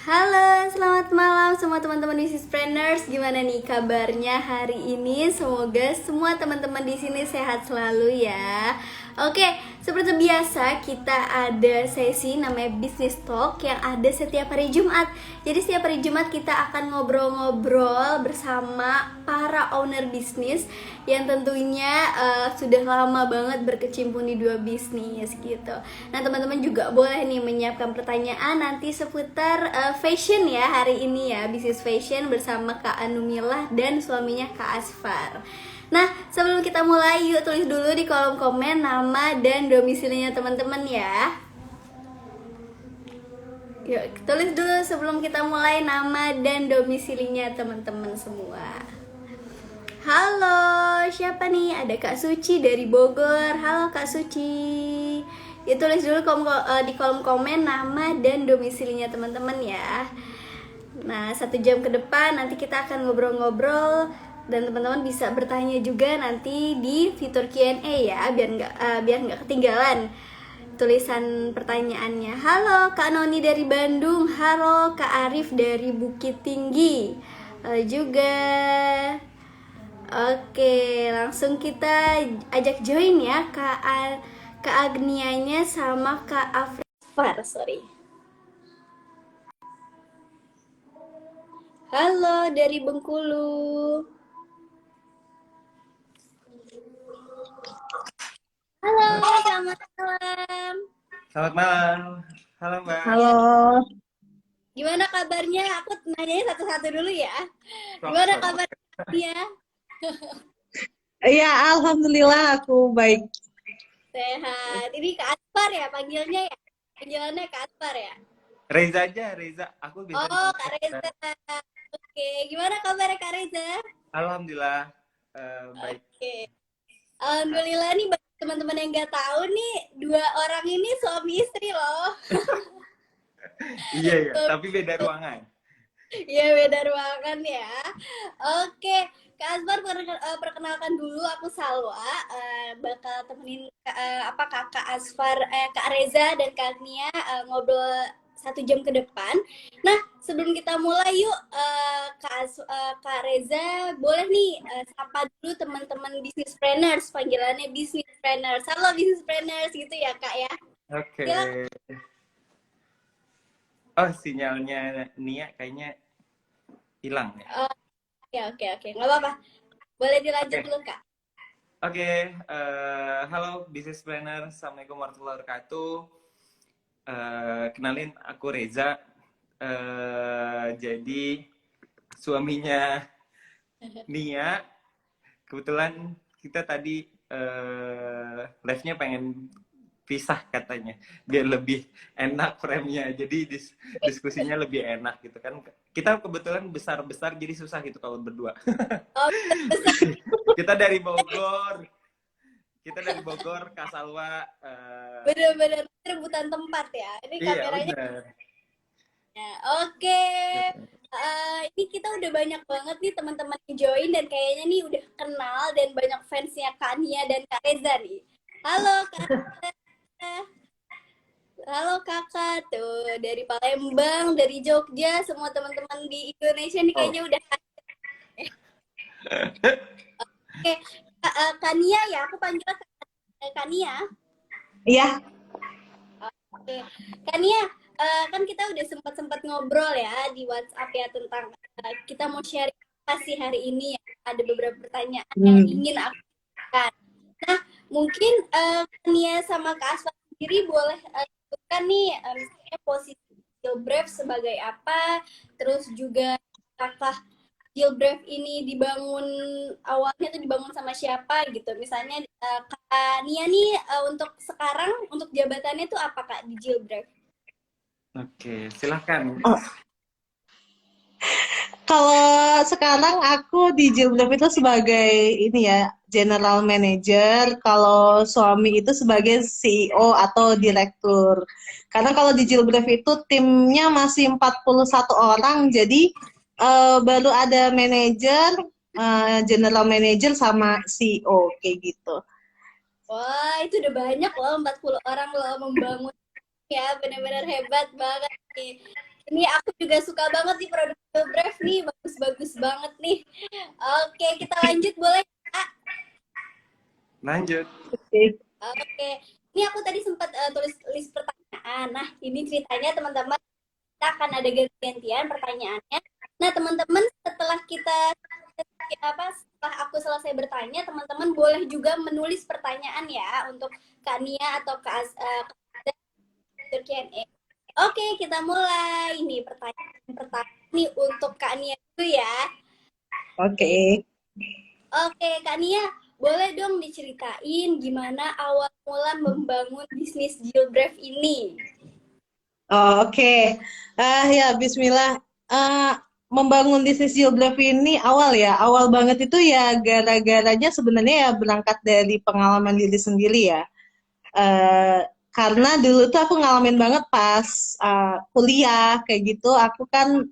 Halo, selamat malam semua teman-teman Businesspreneurs. Gimana nih kabarnya hari ini? Semoga semua teman-teman di sini sehat selalu ya. Oke, seperti biasa kita ada sesi namanya Business Talk yang ada setiap hari Jumat. Jadi setiap hari Jumat kita akan ngobrol-ngobrol bersama para owner bisnis yang tentunya sudah lama banget berkecimpung di dua bisnis gitu. Nah teman-teman juga boleh nih menyiapkan pertanyaan nanti seputar fashion ya hari ini ya, bisnis fashion bersama Kak Anumilah dan suaminya Kak Asfar. Nah sebelum kita mulai yuk tulis dulu di kolom komen nama dan domisilinya teman-teman ya. Yuk tulis dulu sebelum kita mulai nama dan domisilinya teman-teman semua. Halo, siapa nih? Ada Kak Suci dari Bogor. Halo Kak Suci. Ya tulis dulu di kolom komen nama dan domisilinya teman-teman ya. Nah, 1 jam ke depan nanti kita akan ngobrol-ngobrol dan teman-teman bisa bertanya juga nanti di fitur Q&A ya, biar nggak ketinggalan tulisan pertanyaannya. Halo Kak Noni dari Bandung. Halo Kak Arif dari Bukit Tinggi. Juga. Oke, langsung kita ajak join ya Kak Agnianya sama Kak Afrar, sorry. Halo dari Bengkulu. Halo, selamat malam. Selamat malam. Halo Mbak. Halo, Gimana kabarnya? Aku nanyanya satu-satu dulu ya. Gimana kabarnya? iya Alhamdulillah aku baik. Sehat. Ini Kak Asfar ya panggilnya ya? Panggilannya Kak Asfar ya? Reza aja, Reza. Aku biasa Oh, dipanggil Kak Reza. Reza. Oke, gimana kabarnya Kak Reza? Alhamdulillah baik. Oke. Alhamdulillah nih bagi teman-teman yang nggak tahu nih, dua orang ini suami istri loh. Iya ya, tapi beda ruangan. Iya beda ruangan ya. Oke, Kak Asbar perkenalkan dulu aku Salwa, bakal temenin Kakak Asfar, Kak Reza dan Kak Nia ngobrol 1 jam ke depan. Nah sebelum kita mulai yuk, Kak Reza boleh nih sapa dulu teman-teman Businesspreneurs, panggilannya Businesspreneurs. Halo Businesspreneurs gitu ya Kak ya. Oke. Silakan. Oh, sinyalnya Nia kayaknya hilang ya. Oke, nggak apa-apa. Boleh dilanjut Oke. dulu Kak. Oke, halo business planner. Assalamualaikum warahmatullahi wabarakatuh. Kenalin aku Reza. Jadi suaminya Nia. Kebetulan kita tadi live-nya pengen pisah katanya biar lebih enak frame-nya, jadi diskusinya lebih enak gitu kan. Kita kebetulan besar-besar jadi susah gitu kalau berdua. Oh, kita dari Bogor Kak Salwa. bener-bener rebutan tempat ya. Ini Iya kameranya. benar. Ya, oke. Ini kita udah banyak banget nih teman-teman yang join dan kayaknya nih udah kenal dan banyak fansnya Kak Nia dan Kak Reza nih. Halo Kak Reza. Halo kakak tuh dari Palembang, dari Jogja, semua teman-teman di Indonesia nih kayaknya udah. Oke, Kak Nia ya, aku panggil Kak Nia. Iya, Oke, Kak Nia, kan kita udah sempat ngobrol ya di WhatsApp ya tentang kita mau sharing apa sih hari ini ya. Ada beberapa pertanyaan yang ingin aku tanyakan. Nah, mungkin Kak Nia sama Kak Asfa sendiri boleh sebutkan nih misalnya posisi Jilbref sebagai apa, terus juga apakah Jilbref ini awalnya tuh dibangun sama siapa gitu. Misalnya Kak Nia nih untuk sekarang untuk jabatannya tuh apa Kak di Jilbref? Oke, silahkan. kalau sekarang aku di Jilbab itu sebagai ini ya, General Manager. Kalau suami itu sebagai CEO atau Direktur. Karena kalau di Jilbab itu timnya masih 41 orang, jadi baru ada manajer, General Manager sama CEO kayak gitu. Wah, itu udah banyak loh, 40 orang loh membangun ya, benar-benar hebat banget nih. Ini aku juga suka banget nih produk Brave nih, bagus-bagus banget nih. Oke, kita lanjut boleh? Kak? Lanjut. Oke. Oke, ini aku tadi sempat tulis list pertanyaan. Nah, ini ceritanya teman-teman kita akan ada ganti-gantian pertanyaannya. Nah, teman-teman setelah setelah aku selesai bertanya, teman-teman boleh juga menulis pertanyaan ya untuk Kak Nia atau Kak Q&A. Oke, kita mulai. Ini pertanyaan pertama nih untuk Kak Nia dulu ya. Oke. Oke, Kak Nia, boleh dong diceritain gimana awal mula membangun bisnis Jilbref ini? Oh, oke. Ya, Bismillah. Ah, Membangun bisnis Jilbrev ini awal ya. Awal banget itu ya gara-garanya sebenarnya ya berangkat dari pengalaman diri sendiri ya. Eh, karena dulu tuh aku ngalamin banget pas kuliah kayak gitu. Aku kan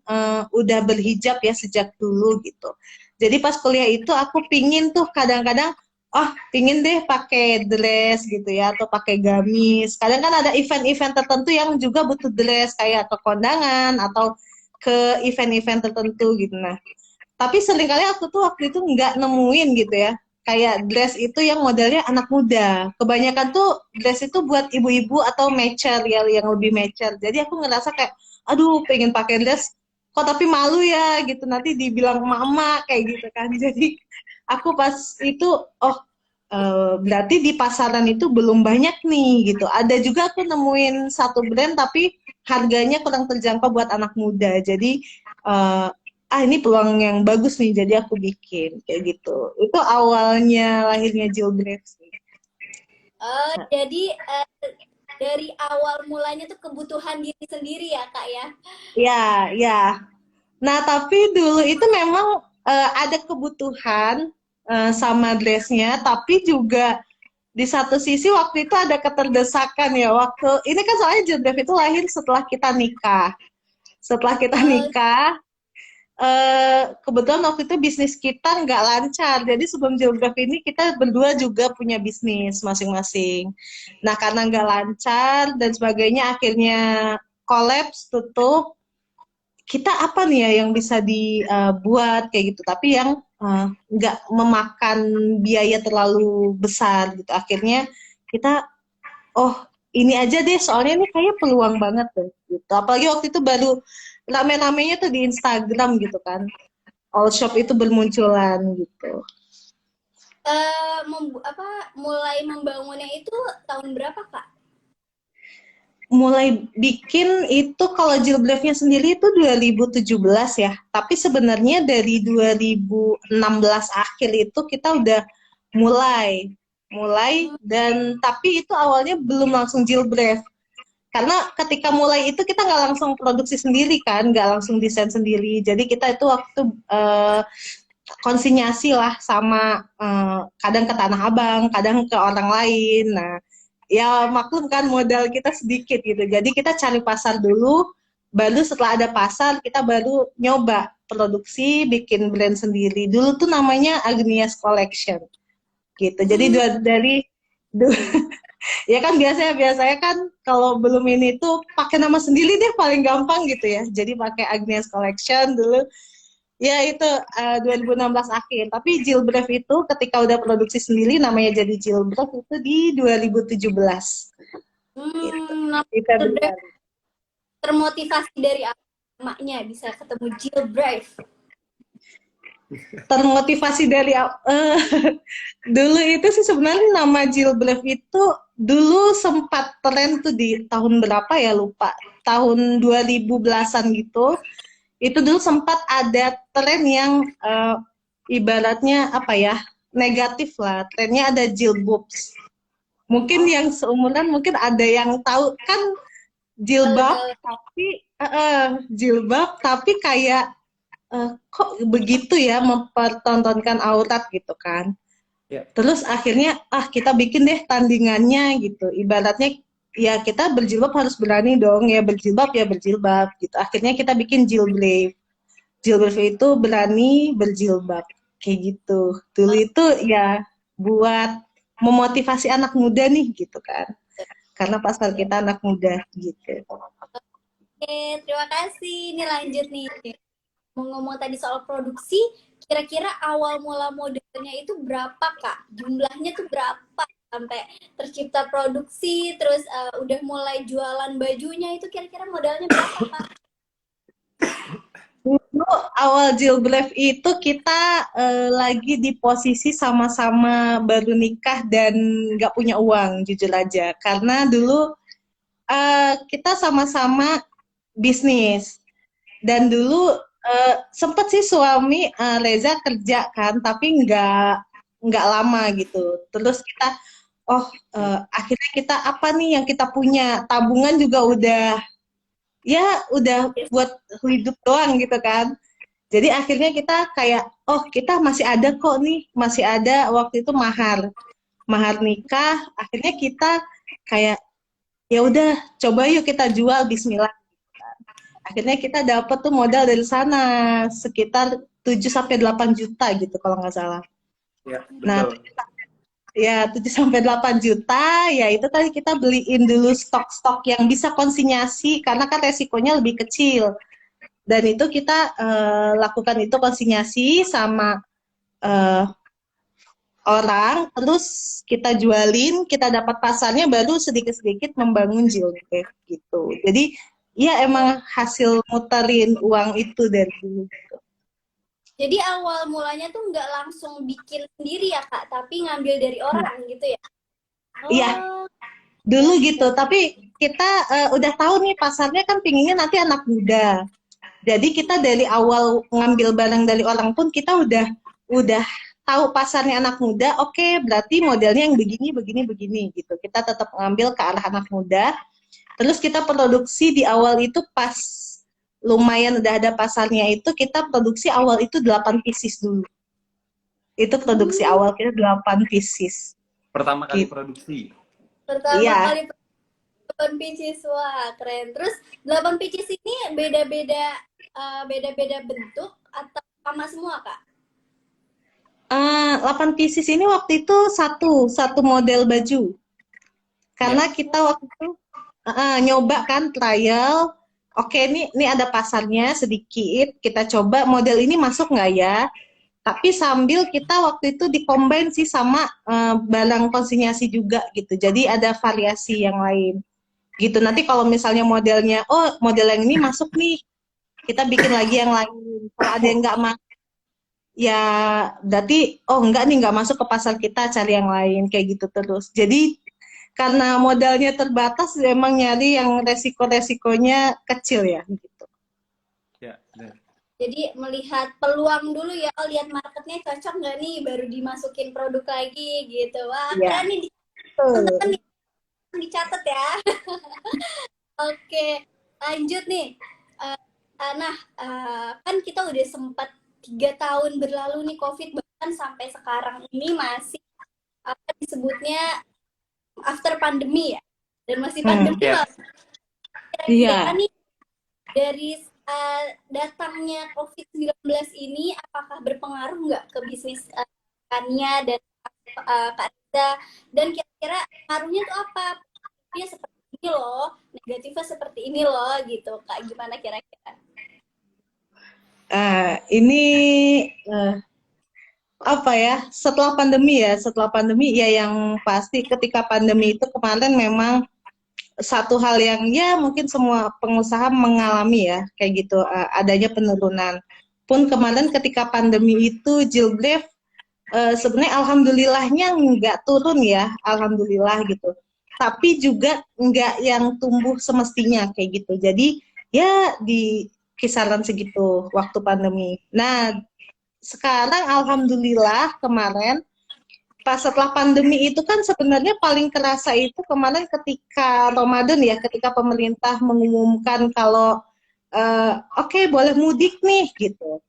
udah berhijab ya sejak dulu gitu. Jadi pas kuliah itu aku pingin tuh kadang-kadang oh pingin deh pakai dress gitu ya atau pakai gamis. Kadang kan ada event-event tertentu yang juga butuh dress kayak ke kondangan atau ke event-event tertentu gitu. Nah, tapi seringkali aku tuh waktu itu nggak nemuin gitu ya. Kayak dress itu yang modelnya anak muda. Kebanyakan tuh dress itu buat ibu-ibu atau mature ya, yang lebih mature. Jadi aku ngerasa kayak, aduh pengen pakai dress, kok tapi malu ya gitu. Nanti dibilang mama kayak gitu kan. Jadi aku pas itu, oh berarti di pasaran itu belum banyak nih gitu. Ada juga aku nemuin satu brand tapi harganya kurang terjangkau buat anak muda. Jadi eh, ini peluang yang bagus nih, jadi aku bikin kayak gitu. Itu awalnya lahirnya Jilbrev sih. Jadi dari awal mulanya tuh kebutuhan diri sendiri ya, Kak ya? Ya, ya. Nah, tapi dulu itu memang ada kebutuhan sama dressnya, tapi juga di satu sisi waktu itu ada keterdesakan ya. Waktu ini kan soalnya Jilbrev itu lahir setelah kita nikah. Setelah kita Eh, nikah, kebetulan waktu itu bisnis kita nggak lancar. Jadi sebelum Geograf ini kita berdua juga punya bisnis masing-masing. Nah karena nggak lancar dan sebagainya akhirnya kolaps tutup. Kita apa nih ya yang bisa dibuat kayak gitu, tapi yang nggak memakan biaya terlalu besar gitu. Akhirnya kita, oh ini aja deh, soalnya ini kayak peluang banget tuh. Gitu. Apalagi waktu itu baru rame-ramenya tuh di Instagram gitu kan. All shop itu bermunculan gitu. mulai membangunnya itu tahun berapa, Kak? Mulai bikin itu kalau Jilbrevnya sendiri itu 2017 ya. Tapi sebenarnya dari 2016 akhir itu kita udah mulai dan tapi itu awalnya belum langsung Jilbrev. Karena ketika mulai itu kita nggak langsung produksi sendiri kan, nggak langsung desain sendiri. Jadi kita itu waktu konsinyasi lah sama kadang ke Tanah Abang, kadang ke orang lain. Nah, ya maklum kan modal kita sedikit gitu. Jadi kita cari pasar dulu, baru setelah ada pasar kita baru nyoba produksi, bikin brand sendiri. Dulu tuh namanya Agnias Collection gitu. Jadi dari ya kan biasanya kan kalau belum ini tuh pakai nama sendiri deh paling gampang gitu ya. Jadi pakai Agnias Collection dulu. Ya itu 2016 akhir. Tapi Jilbrev itu ketika udah produksi sendiri namanya jadi Jilbrev itu di 2017. Gitu. Nah, Di Februari. termotivasi dari namanya bisa ketemu Jill Brave. Termotivasi dari dulu itu sih sebenarnya nama Jilbrev itu dulu sempat tren tuh di tahun berapa ya lupa. Tahun 2010-an gitu. Itu dulu sempat ada tren yang ibaratnya apa ya negatif lah, trennya ada jilbabs. Mungkin yang seumuran mungkin ada yang tahu kan jilbab tapi jilbab tapi kayak kok begitu ya mempertontonkan aurat gitu kan. Ya. Terus akhirnya kita bikin deh tandingannya gitu. Ibaratnya ya kita berjilbab harus berani dong ya berjilbab gitu. Akhirnya kita bikin jilbrave. Jilbrave itu berani berjilbab kayak gitu. Dulu itu ya buat memotivasi anak muda nih gitu kan. Karena pasar kita anak muda gitu. Oke, terima kasih. Ini lanjut nih. Mau ngomong tadi soal produksi, kira-kira awal mula modelnya itu berapa, Kak? Jumlahnya tuh berapa sampai tercipta produksi, terus udah mulai jualan bajunya itu kira-kira modalnya berapa, Kak? Dulu awal Jilbrev itu kita lagi di posisi sama-sama baru nikah dan nggak punya uang, jujur aja. Karena dulu kita sama-sama bisnis. Dan dulu sempet sih suami Reza kerja kan, tapi nggak lama gitu. Terus kita, oh akhirnya kita apa nih yang kita punya? Tabungan juga udah buat hidup doang gitu kan. Jadi akhirnya kita kayak, oh kita masih ada kok nih, masih ada waktu itu mahar nikah. Akhirnya kita kayak, ya udah coba yuk kita jual Bismillah. Akhirnya kita dapat tuh modal dari sana sekitar 7 sampai 8 juta gitu kalau nggak salah. Ya, Nah, betul. ya 7 sampai 8 juta ya itu tadi kita beliin dulu stok-stok yang bisa konsinyasi karena kan resikonya lebih kecil. Dan itu kita lakukan itu konsinyasi sama eh, orang, terus kita jualin, kita dapat pasarnya baru sedikit-sedikit membangun Jilbab gitu. Jadi ya emang hasil muterin uang itu dari dulu. Jadi awal mulanya tuh nggak langsung bikin sendiri ya, Kak, tapi ngambil dari orang gitu ya? Iya, Oh, dulu gitu. Tapi kita udah tahu nih pasarnya kan pinginnya nanti anak muda. Jadi kita dari awal ngambil barang dari orang pun kita udah tahu pasarnya anak muda. Oke, berarti modelnya yang begini, begini, begini gitu. Kita tetap ngambil ke arah anak muda. Terus kita produksi di awal itu pas lumayan udah ada pasarnya itu kita produksi awal itu 8 pieces dulu. Itu produksi awal kita 8 pieces. Pertama kali Gitu. produksi. pertama Iya. kali 8 pieces, wah keren. Terus 8 pieces ini beda-beda bentuk atau sama semua, Kak? 8 pieces ini waktu itu satu model baju. Karena Ya. kita waktu itu nyoba kan trial. Oke, ini ada pasarnya sedikit. Kita coba model ini masuk nggak ya? Tapi sambil kita waktu itu dicombine sih sama barang konsinyasi juga gitu. Jadi ada variasi yang lain. Gitu. Nanti kalau misalnya modelnya, oh model yang ini masuk nih, kita bikin lagi yang lain. Kalau ada yang nggak masuk, ya berarti oh enggak nih nggak masuk ke pasar kita, cari yang lain kayak gitu terus. Jadi karena modalnya terbatas, emang nyari yang resiko-resikonya kecil ya gitu. Ya, benar. Jadi melihat peluang dulu ya, oh, lihat marketnya cocok nggak nih, baru dimasukin produk lagi gitu. Wah, Iya. keren nih teman-teman, dicatat ya. Oke, lanjut nih. Nah, kan kita udah sempat 3 tahun berlalu nih COVID, bahkan sampai sekarang ini masih apa disebutnya after pandemi ya, dan masih pandemi Ya. lah. Kira-kira nih dari datangnya COVID-19 ini apakah berpengaruh nggak ke bisnis Kania dan Kak Riza, dan kira-kira pengaruhnya tuh apa? Dia seperti ini loh, negatifnya seperti ini loh gitu, Kak, gimana kira-kira? Ini apa ya, setelah pandemi ya yang pasti ketika pandemi itu kemarin memang satu hal yang ya mungkin semua pengusaha mengalami ya kayak gitu, adanya penurunan. Pun kemarin ketika pandemi itu Jilbrev sebenarnya alhamdulillahnya nggak turun ya, alhamdulillah gitu. Tapi juga nggak yang tumbuh semestinya kayak gitu. Jadi ya di kisaran segitu waktu pandemi. Nah, sekarang alhamdulillah kemarin pas setelah pandemi itu kan sebenarnya paling kerasa itu kemarin ketika Ramadan ya, ketika pemerintah mengumumkan kalau oke, boleh mudik nih gitu.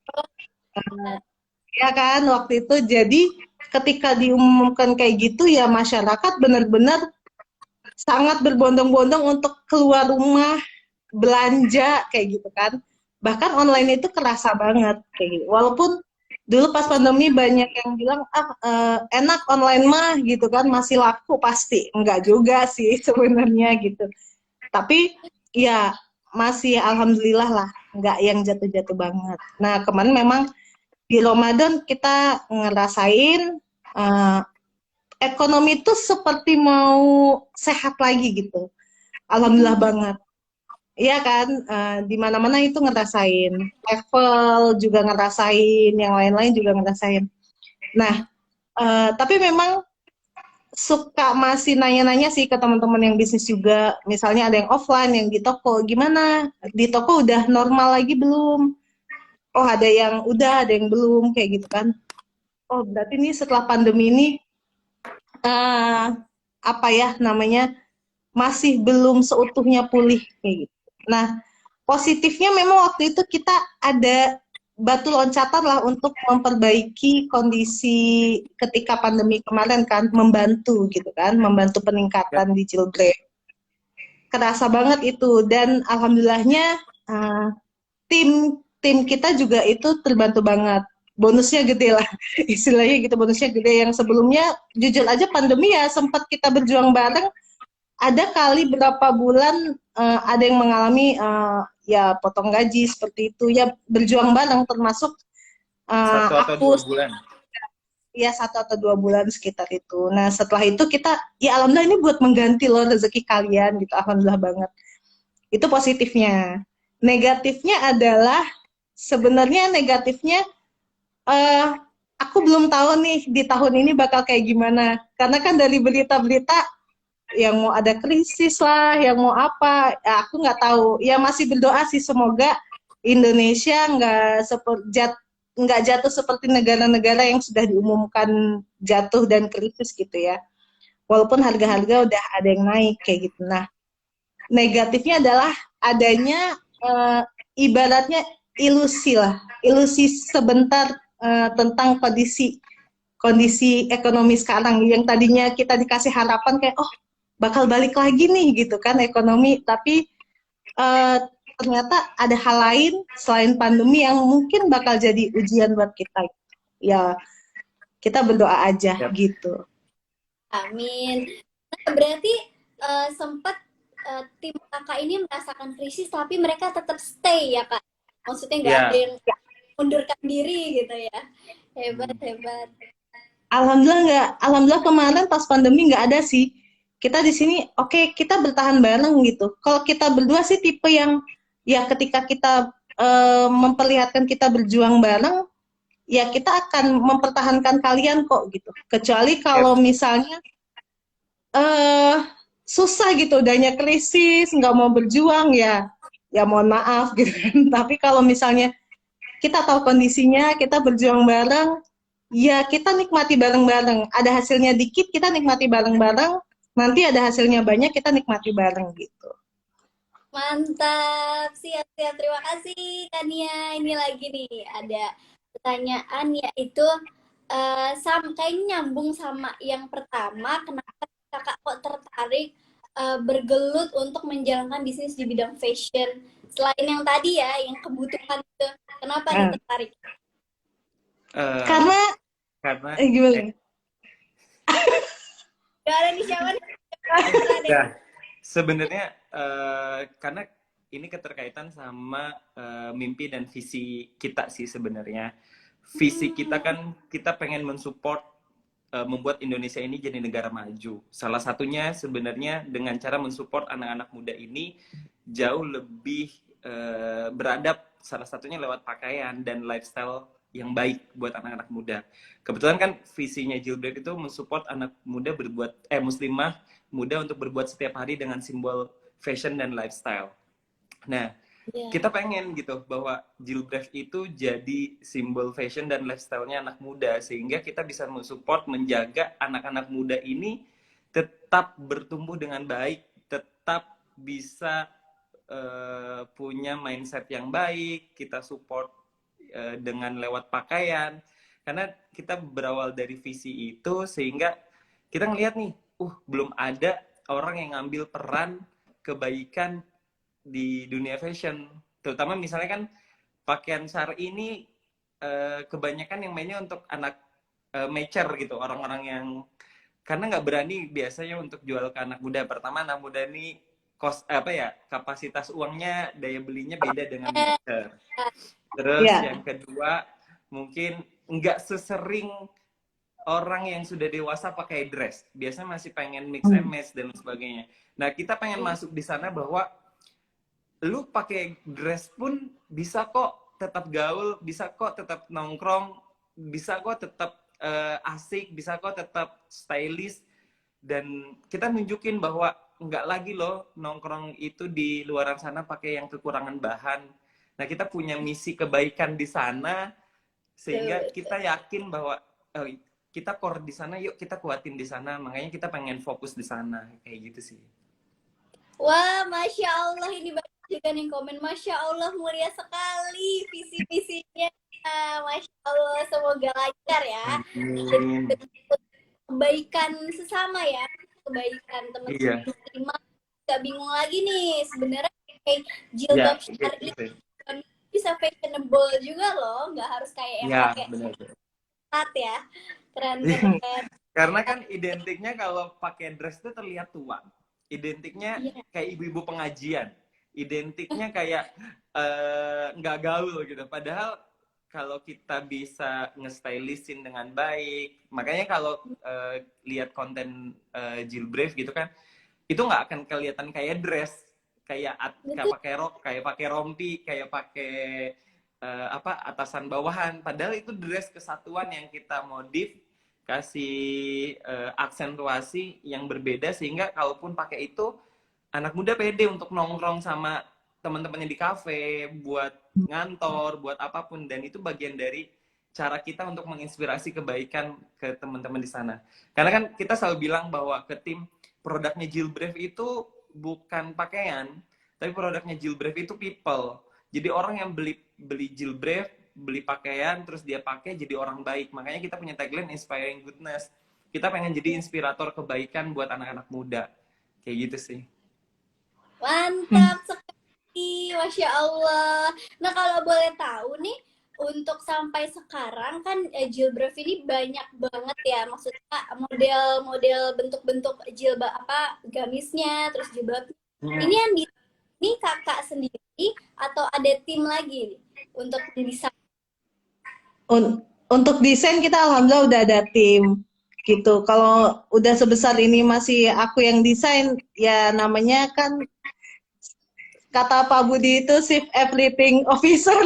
Ya kan waktu itu, jadi ketika diumumkan kayak gitu ya masyarakat benar-benar sangat berbondong-bondong untuk keluar rumah belanja kayak gitu kan. Bahkan online itu kerasa banget kayak gitu. Walaupun dulu pas pandemi banyak yang bilang enak online mah gitu kan, masih laku pasti. Enggak juga sih sebenarnya gitu. Tapi ya masih alhamdulillah lah, nggak yang jatuh-jatuh banget. Nah, kemarin memang di Ramadan kita ngerasain eh, ekonomi itu seperti mau sehat lagi gitu. Alhamdulillah banget. Iya kan, di mana-mana itu ngerasain. Travel juga ngerasain, yang lain-lain juga ngerasain. Nah, tapi memang suka masih nanya-nanya sih ke teman-teman yang bisnis juga. Misalnya ada yang offline, yang di toko. Gimana? Di toko udah normal lagi belum? Oh, ada yang udah, ada yang belum, kayak gitu kan. Oh, berarti nih setelah pandemi ini, eh, apa ya namanya, masih belum seutuhnya pulih, kayak gitu. Nah, positifnya memang waktu itu kita ada batu loncatan lah untuk memperbaiki kondisi ketika pandemi kemarin kan, membantu gitu kan, membantu Ya. peningkatan di Jailbreak. Kerasa banget itu dan alhamdulillahnya tim tim kita juga itu terbantu banget. Bonusnya gede lah, istilahnya gitu, bonusnya gede. Yang sebelumnya jujur aja pandemi ya sempat kita berjuang bareng, ada kali berapa bulan ada yang mengalami ya potong gaji seperti itu ya, berjuang bareng termasuk 1 atau 2 aku bulan. ya 1 atau 2 bulan sekitar itu. Nah setelah itu kita ya alhamdulillah ini buat mengganti loh rezeki kalian gitu, alhamdulillah banget. Itu positifnya. Negatifnya adalah sebenarnya negatifnya eh aku belum tahu nih di tahun ini bakal kayak gimana, karena kan dari berita-berita yang mau ada krisis lah, yang mau apa, ya aku nggak tahu. Ya masih berdoa sih semoga Indonesia nggak jatuh seperti negara-negara yang sudah diumumkan jatuh dan krisis gitu ya. Walaupun harga-harga udah ada yang naik kayak gitu. Nah, negatifnya adalah adanya ibaratnya ilusi lah, ilusi sebentar tentang kondisi ekonomi sekarang yang tadinya kita dikasih harapan kayak oh bakal balik lagi nih gitu kan ekonomi, tapi eh, ternyata ada hal lain selain pandemi yang mungkin bakal jadi ujian buat kita. Ya, kita berdoa aja Yap. gitu. Amin. Nah, berarti sempat tim kakak ini merasakan krisis, tapi mereka tetap stay ya kak. Maksudnya nggak Ya. ada yang mundurkan diri gitu ya. Hebat, hebat. Alhamdulillah kemarin pas pandemi nggak ada sih. Kita di sini oke, kita bertahan bareng gitu. Kalau kita berdua sih tipe yang ya ketika kita memperlihatkan kita berjuang bareng, ya kita akan mempertahankan kalian kok gitu. Kecuali Yap. kalau misalnya eh susah gitu, udahnya krisis, nggak mau berjuang ya, ya mohon maaf gitu kan. Tapi kalau misalnya kita tahu kondisinya, kita berjuang bareng, ya kita nikmati bareng-bareng. Ada hasilnya dikit, kita nikmati bareng-bareng. Nanti ada hasilnya banyak, kita nikmati bareng gitu. Mantap, siap siap. Terima kasih Tania. Ini lagi nih ada pertanyaan yaitu kayaknya nyambung sama yang pertama. Kenapa kakak kok tertarik bergelut untuk menjalankan bisnis di bidang fashion? Selain yang tadi ya, yang kebutuhan itu, kenapa nih Nah, tertarik? Eh, karena, karena gimana? Gak ada nih siapa nih? ya sebenarnya karena ini keterkaitan sama mimpi dan visi kita sih sebenarnya. Visi kita kan kita pengen mensupport membuat Indonesia ini jadi negara maju. Salah satunya sebenarnya dengan cara mensupport anak-anak muda ini jauh lebih beradab. Salah satunya lewat pakaian dan lifestyle yang baik buat anak-anak muda. Kebetulan kan visinya Jailbreak itu mensupport anak muda muslimah muda untuk berbuat setiap hari dengan simbol fashion dan lifestyle. Nah, kita pengen gitu bahwa Jailbreak itu jadi simbol fashion dan lifestyle-nya anak muda sehingga kita bisa mensupport menjaga anak-anak muda ini tetap bertumbuh dengan baik, tetap bisa punya mindset yang baik, kita support dengan lewat pakaian karena kita berawal dari visi itu sehingga kita ngelihat nih belum ada orang yang ngambil peran kebaikan di dunia fashion, terutama misalnya kan pakaian syar'i ini kebanyakan yang mainnya untuk anak mature gitu, orang-orang yang karena nggak berani biasanya untuk jual ke anak muda. Pertama anak muda ini kapasitas uangnya, daya belinya beda dengan mixer. Terus Iya. yang kedua, mungkin nggak sesering orang yang sudah dewasa pakai dress. Biasanya masih pengen mix and match dan sebagainya. Nah, kita pengen masuk di sana bahwa lu pakai dress pun bisa kok tetap gaul, bisa kok tetap nongkrong, bisa kok tetap asik, bisa kok tetap stylish. Dan kita nunjukin bahwa nggak lagi loh nongkrong itu di luaran sana pakai yang kekurangan bahan. Nah, kita punya misi kebaikan di sana, sehingga kita yakin bahwa kita core di sana, yuk kita kuatin di sana. Makanya kita pengen fokus di sana, kayak gitu sih. Wah, Masya Allah, ini banyak juga nih komen. Masya Allah, mulia sekali visi-visinya. Masya Allah, semoga lancar ya. Amin. Kebaikan sesama ya, kebaikan Iya. teman-teman muslimah. Gak bingung lagi nih, sebenarnya kayak jilbab Ya, syar'i gitu. bisa fashionable juga loh, nggak harus kayak yang Ya, pakai benar. ketat ya. Keren. Karena kan identiknya kalau pakai dress itu terlihat tua. Identiknya Iya. kayak ibu-ibu pengajian. Identiknya kayak nggak gaul gitu. Padahal kalau kita bisa nge-stylishin dengan baik, makanya kalau lihat konten Jilbrave gitu kan, itu nggak akan kelihatan kayak dress, kayak pakai rok, kayak pakai rompi, kayak pakai atasan bawahan. Padahal itu dress kesatuan yang kita modif, kasih aksentuasi yang berbeda, sehingga kalaupun pakai itu anak muda pede untuk nongkrong sama teman-temannya di kafe, buat ngantor, buat apapun. Dan itu bagian dari cara kita untuk menginspirasi kebaikan ke teman-teman di sana. Karena kan kita selalu bilang bahwa ke tim, produknya Jilbrave itu bukan pakaian, tapi produknya Jilbrave itu people. Jadi orang yang beli Jilbrave, beli pakaian, terus dia pakai jadi orang baik. Makanya kita punya tagline Inspiring Goodness. Kita pengen jadi inspirator kebaikan buat anak-anak muda. Kayak gitu sih. Mantap sekali, Masya Allah. Nah, kalau boleh tahu nih, untuk sampai sekarang kan Jilbrave ini banyak banget ya, maksudnya model-model bentuk-bentuk jilbab gamisnya, terus jilbab. Ini yang ini kakak sendiri atau ada tim lagi untuk desain? Untuk desain kita alhamdulillah udah ada tim gitu. Kalau udah sebesar ini masih aku yang desain, ya namanya kan kata Pak Budi itu Chief Everything Officer.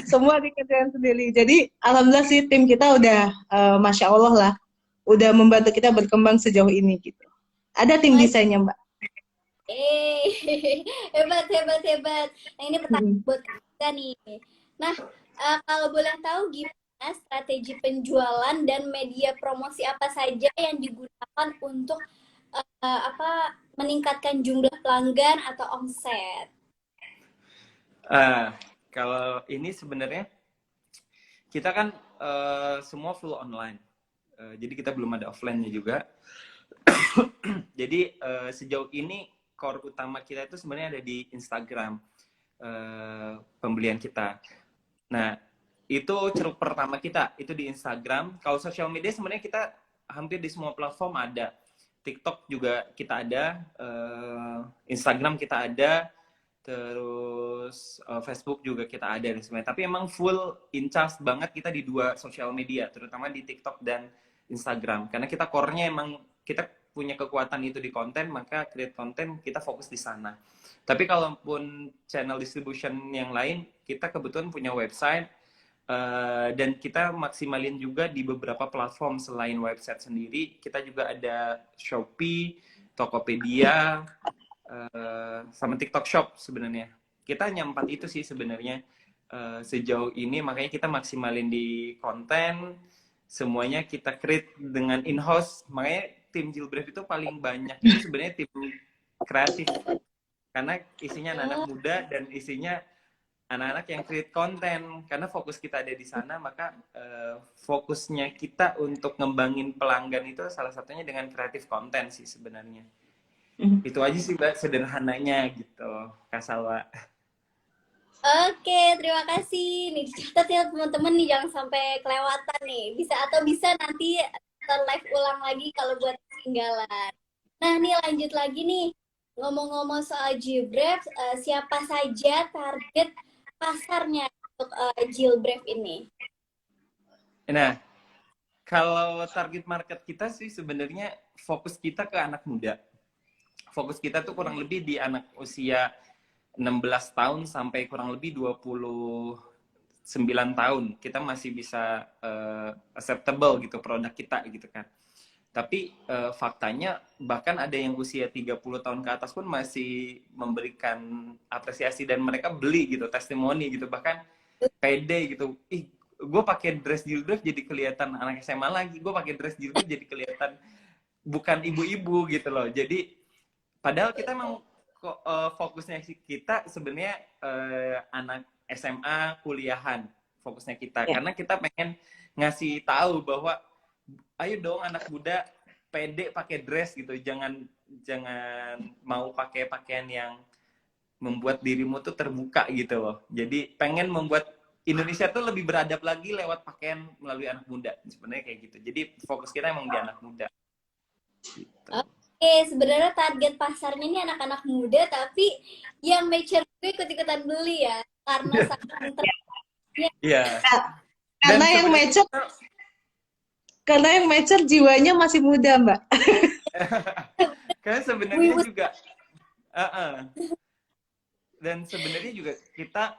Semua dikerjain sendiri. Jadi alhamdulillah sih tim kita udah Masya Allah lah, udah membantu kita berkembang sejauh ini gitu. Ada tim desainnya, Mbak. Hebat. Nah, ini pertanyaan buat kita nih. Nah, kalau boleh tahu gimana strategi penjualan dan media promosi apa saja yang digunakan untuk meningkatkan jumlah pelanggan atau omset? Kalau ini sebenarnya kita kan semua full online. Jadi kita belum ada offline-nya juga. Jadi sejauh ini core utama kita itu sebenarnya ada di Instagram, pembelian kita. Nah, itu ceruk pertama kita, itu di Instagram. Kalau social media sebenarnya kita hampir di semua platform ada. TikTok juga kita ada, Instagram kita ada, terus Facebook juga kita ada sebenarnya. Tapi emang full in charge banget kita di 2 social media, terutama di TikTok dan Instagram. Karena kita core-nya emang kita punya kekuatan itu di konten, maka create konten kita fokus di sana. Tapi kalaupun channel distribution yang lain, kita kebetulan punya website, dan kita maksimalin juga di beberapa platform selain website sendiri. Kita juga ada Shopee, Tokopedia, sama TikTok Shop sebenarnya. Kita hanya 4 itu sih sebenarnya sejauh ini, makanya kita maksimalin di konten, semuanya kita create dengan in-house. Makanya tim Jilbrave itu paling banyak itu sebenarnya tim kreatif, karena isinya anak-anak muda dan isinya anak-anak yang create konten. Karena fokus kita ada di sana, maka fokusnya kita untuk ngembangin pelanggan itu salah satunya dengan kreatif konten sih sebenarnya. Itu aja sih Mbak, sederhananya gitu, Kak Salwa. Oke, terima kasih. Nih dicatat ya teman-teman nih, jangan sampai kelewatan nih. Bisa nanti live ulang lagi kalau buat ketinggalan. Nah, nih lanjut lagi nih. ngomong-ngomong soal Jilbref, siapa saja target pasarnya untuk Jilbref ini? Nah, kalau target market kita sih sebenarnya fokus kita ke anak muda. Fokus kita tuh kurang lebih di anak usia 16 tahun sampai kurang lebih 29 tahun. Kita masih bisa acceptable gitu produk kita gitu kan. Tapi faktanya bahkan ada yang usia 30 tahun ke atas pun masih memberikan apresiasi dan mereka beli gitu, testimoni gitu, bahkan pede gitu. Ih, gue pakai dress jilbab jadi kelihatan anak SMA lagi, gue pakai dress jilbab jadi kelihatan bukan ibu-ibu gitu loh. Jadi padahal kita emang fokusnya kita sebenarnya anak SMA kuliahan fokusnya kita, Ya. karena kita pengen ngasih tahu bahwa ayo dong anak muda pede pakai dress gitu, jangan jangan mau pakai pakaian yang membuat dirimu tuh terbuka gitu loh. Jadi pengen membuat Indonesia tuh lebih beradab lagi lewat pakaian melalui anak muda, sebenarnya kayak gitu. Jadi fokus kita emang di anak muda gitu. Oke, sebenarnya target pasarnya ini anak-anak muda, tapi yang mature juga ikut-ikutan beli ya, karena saking trennya. Iya. Dan Karena yang sebenarnya mature, karena yang mature jiwanya masih muda, Mbak. karena sebenarnya juga dan sebenarnya juga kita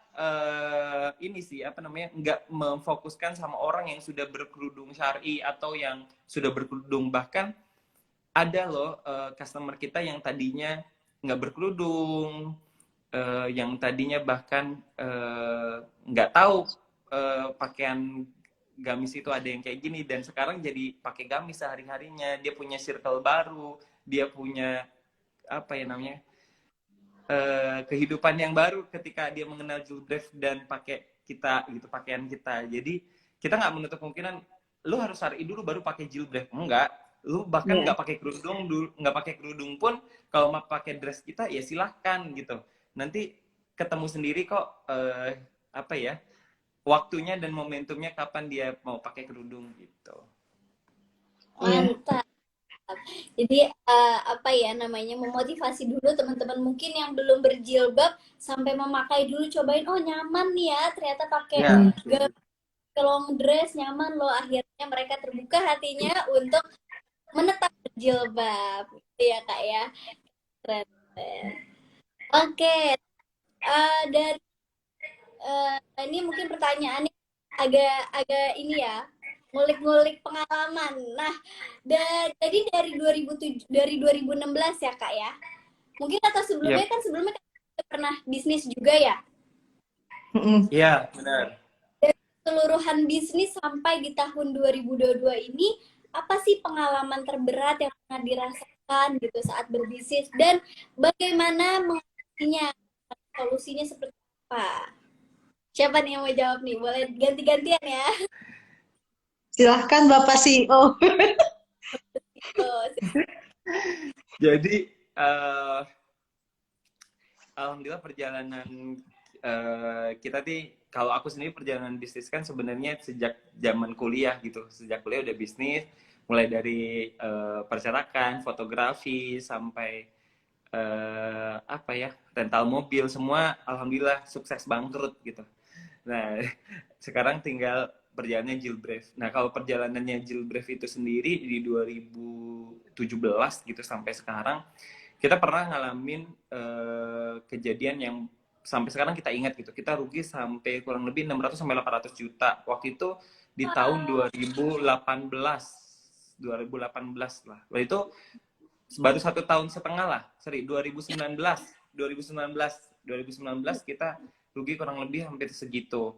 ini sih apa namanya nggak memfokuskan sama orang yang sudah berkerudung syar'i atau yang sudah berkerudung, bahkan ada loh customer kita yang tadinya nggak berkerudung, yang tadinya bahkan nggak tahu pakaian gamis itu ada yang kayak gini, dan sekarang jadi pakai gamis sehari-harinya. Dia punya circle baru, dia punya apa ya namanya kehidupan yang baru ketika dia mengenal jilbab dan pakai kita gitu, pakaian kita. Jadi kita nggak menutup kemungkinan lu harus syar'i dulu baru pakai jilbab, enggak. Lu bahkan Ya. nggak pakai kerudung dulu, nggak pakai kerudung pun kalau mau pakai dress kita ya silahkan gitu. Nanti ketemu sendiri kok apa ya waktunya dan momentumnya kapan dia mau pakai kerudung gitu. Iya. Mantap. Jadi apa ya namanya memotivasi dulu teman-teman mungkin yang belum berjilbab sampai memakai dulu, cobain, oh nyaman nih ya ternyata pakai Ya, long dress nyaman loh, akhirnya mereka terbuka hatinya untuk menetap berjilbab gitu ya kak ya. Keren, keren. Oke, dari ini mungkin pertanyaannya agak ini ya, ngulik-ngulik pengalaman. Nah, jadi dari 2007, dari 2016 ya kak ya. Mungkin atau sebelumnya yep. kan sebelumnya kan pernah bisnis juga ya. Iya, benar. Dari keseluruhan bisnis sampai di tahun 2022 ini, apa sih pengalaman terberat yang pernah dirasakan gitu saat berbisnis dan bagaimana mengatasinya, solusinya seperti apa? Siapa nih yang mau jawab nih? Boleh ganti-gantian ya. Silahkan Bapak CEO. Oh, Jadi alhamdulillah perjalanan kita kalau aku sendiri perjalanan bisnis kan sebenarnya sejak zaman kuliah gitu. Sejak kuliah udah bisnis, mulai dari percetakan, fotografi sampai apa ya, rental mobil, semua alhamdulillah sukses bangkrut gitu. Nah, sekarang tinggal perjalanannya Jilbrev. Nah, kalau perjalanannya Jilbrev itu sendiri di 2017 gitu sampai sekarang, kita pernah ngalamin kejadian yang sampai sekarang kita ingat gitu. Kita rugi sampai kurang lebih 600 sampai 800 juta. Waktu itu di tahun 2018 lah. Lalu itu baru 1,5 tahun lah. Sorry, 2019 kita rugi kurang lebih hampir segitu.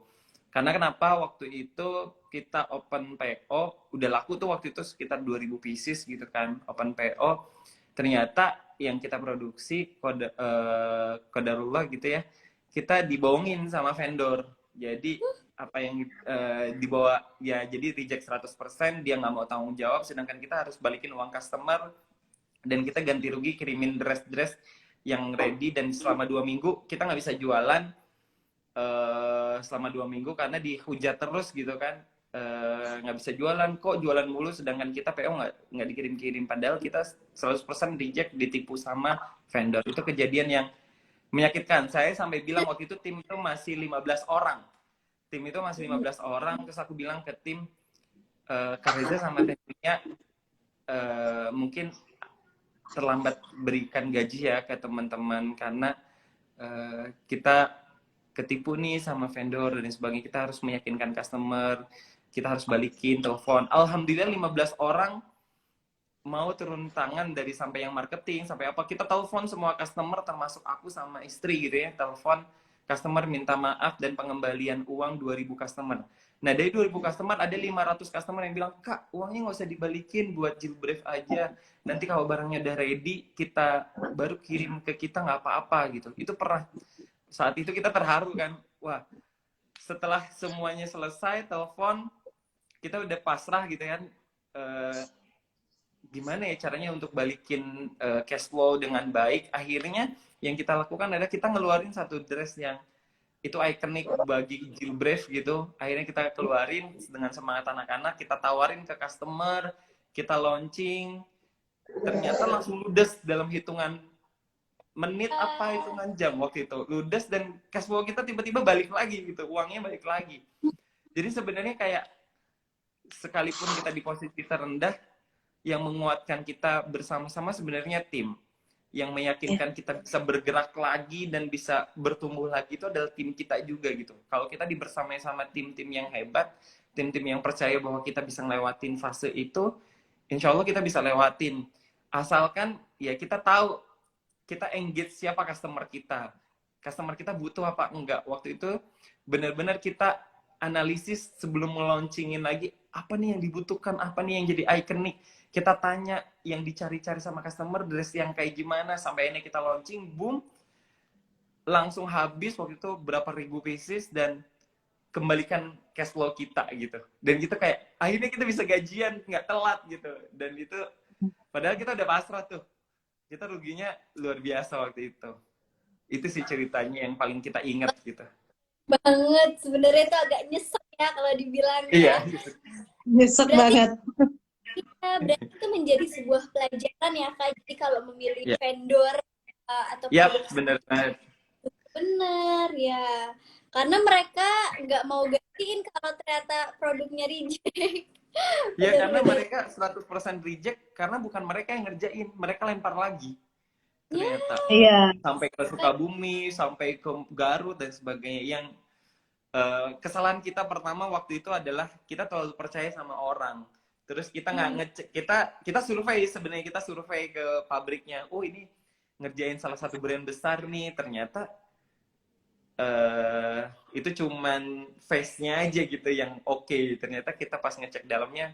Karena kenapa waktu itu kita open PO, udah laku tuh waktu itu sekitar 2000 pieces gitu kan, open PO. Ternyata yang kita produksi kodarullah gitu ya, kita dibohongin sama vendor. Jadi apa yang dibawa ya jadi reject 100%, dia nggak mau tanggung jawab, sedangkan kita harus balikin uang customer dan kita ganti rugi kirimin dress yang ready, dan selama 2 minggu kita nggak bisa jualan selama 2 minggu karena dihujat terus gitu kan. nggak bisa jualan, kok jualan mulu sedangkan kita PO nggak dikirim-kirim, padahal kita 100% reject, ditipu sama vendor. Itu kejadian yang menyakitkan. Saya sampai bilang waktu itu tim itu masih 15 orang. Tim itu masih 15 orang, terus aku bilang ke tim, Kak Reza sama timnya mungkin terlambat berikan gaji ya ke teman-teman karena kita ketipu nih sama vendor dan sebagainya. Kita harus meyakinkan customer, kita harus balikin telepon. Alhamdulillah 15 orang mau turun tangan, dari sampai yang marketing sampai apa, kita telepon semua customer termasuk aku sama istri gitu ya, telepon customer minta maaf dan pengembalian uang 2000 customer. Nah dari 2000 customer ada 500 customer yang bilang, Kak uangnya nggak usah dibalikin, buat jilbrief aja, nanti kalau barangnya udah ready kita baru kirim ke kita, nggak apa-apa gitu. Itu pernah, saat itu kita terharu kan, wah setelah semuanya selesai telepon kita udah pasrah gitu kan, gimana ya caranya untuk balikin cash flow dengan baik. Akhirnya yang kita lakukan adalah kita ngeluarin satu dress yang itu ikonik bagi jilbrief gitu. Akhirnya kita keluarin dengan semangat anak-anak, kita tawarin ke customer, kita launching, ternyata langsung ludes dalam hitungan menit apa hitungan jam waktu itu, ludes, dan cash flow kita tiba-tiba balik lagi gitu, uangnya balik lagi. Jadi sebenarnya kayak sekalipun kita di posisi terendah, yang menguatkan kita bersama-sama sebenarnya tim. Yang meyakinkan kita bisa bergerak lagi dan bisa bertumbuh lagi itu adalah tim kita juga gitu. Kalau kita dibersamai sama tim-tim yang hebat, tim-tim yang percaya bahwa kita bisa ngelewatin fase itu, insya Allah kita bisa lewatin. Asalkan ya kita tahu, kita engage siapa customer kita. Customer kita butuh apa enggak. Waktu itu benar-benar kita analisis sebelum launchingin lagi, apa nih yang dibutuhkan, apa nih yang jadi ikonik. Kita tanya yang dicari-cari sama customer, dress yang kayak gimana, sampai ini kita launching, boom, langsung habis waktu itu berapa ribu pieces, dan kembalikan cash flow kita gitu. Dan gitu kayak, akhirnya kita bisa gajian, nggak telat gitu. Dan itu, padahal kita udah pasrah tuh. Kita ruginya luar biasa waktu itu. Itu sih ceritanya yang paling kita ingat gitu. Banget, sebenarnya itu agak nyesek ya kalau dibilang Iya. ya. Nyesek banget. Berarti itu menjadi sebuah pelajaran ya Kak. Jadi kalau memilih Yeah. vendor atau Yap, produk, bener banget. bener ya. Karena mereka nggak mau gantiin kalau ternyata produknya reject. Ya karena Bener-bener. mereka 100% reject, karena bukan mereka yang ngerjain, mereka lempar lagi. Ternyata Iya. sampai ke Sukabumi, sampai ke Garut dan sebagainya. Yang kesalahan kita pertama waktu itu adalah kita terlalu percaya sama orang. Terus kita nggak ngecek, kita survei, sebenarnya kita survei ke pabriknya. Oh ini ngerjain salah satu brand besar nih, ternyata itu cuman face-nya aja gitu yang oke. Ternyata kita pas ngecek dalamnya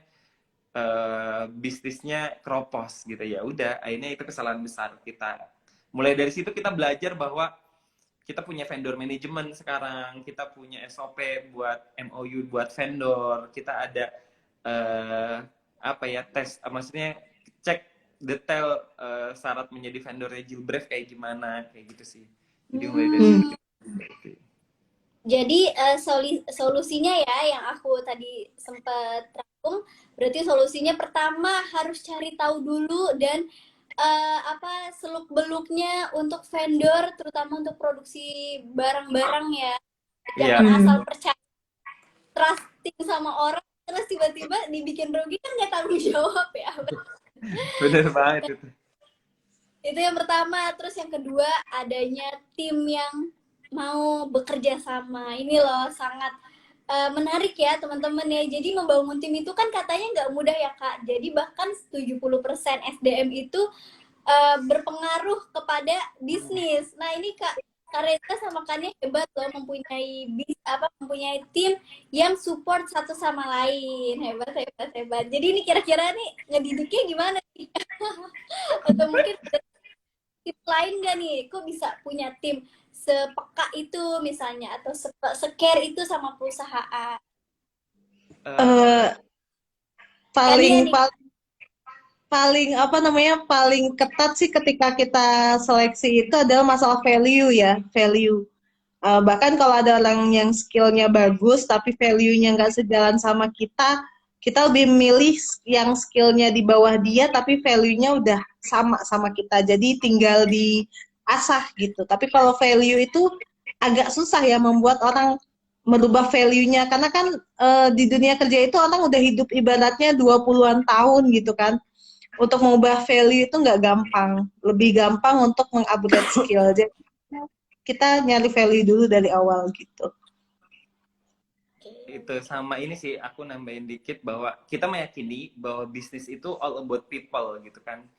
bisnisnya keropos gitu. Ya udah, akhirnya itu kesalahan besar kita. Mulai dari situ kita belajar bahwa kita punya vendor management sekarang, kita punya SOP buat MOU buat vendor, kita ada apa ya, tes, maksudnya cek detail syarat menjadi vendornya jilbrief kayak gimana, kayak gitu sih. Jadi mulai dari situ kita. Jadi solusinya ya yang aku tadi sempat rangkum, berarti solusinya pertama harus cari tahu dulu dan apa seluk-beluknya untuk vendor, terutama untuk produksi barang-barang ya. Jangan asal percaya, trusting sama orang terus tiba-tiba dibikin rugi, kan nggak tanggung jawab ya. Bener banget itu. Itu yang pertama. Terus yang kedua, adanya tim yang mau bekerja sama. Ini loh sangat menarik ya teman-teman ya. Jadi membangun tim itu kan katanya nggak mudah ya Kak. Jadi bahkan 70% SDM itu berpengaruh kepada bisnis. Nah ini Kak Reza sama Kania hebat loh, mempunyai tim yang support satu sama lain. Hebat. Jadi ini kira-kira nih ngedidiknya gimana nih? Atau mungkin tips lain nggak nih? Kok bisa punya tim sepeka itu misalnya, atau secare itu sama perusahaan? Paling apa namanya, paling ketat sih ketika kita seleksi itu adalah masalah value ya, value. Bahkan kalau ada orang yang skillnya bagus tapi value-nya nggak sejalan sama kita, kita lebih milih yang skillnya di bawah dia tapi value-nya udah sama sama kita. Jadi tinggal diasah gitu. Tapi kalau value itu agak susah ya membuat orang merubah value-nya. Karena kan di dunia kerja itu orang udah hidup ibaratnya 20-an tahun gitu kan. Untuk mengubah value itu nggak gampang. Lebih gampang untuk mengupgrade skill. Jadi kita nyari value dulu dari awal gitu. Itu sama ini sih, aku nambahin dikit bahwa kita meyakini bahwa bisnis itu all about people gitu kan.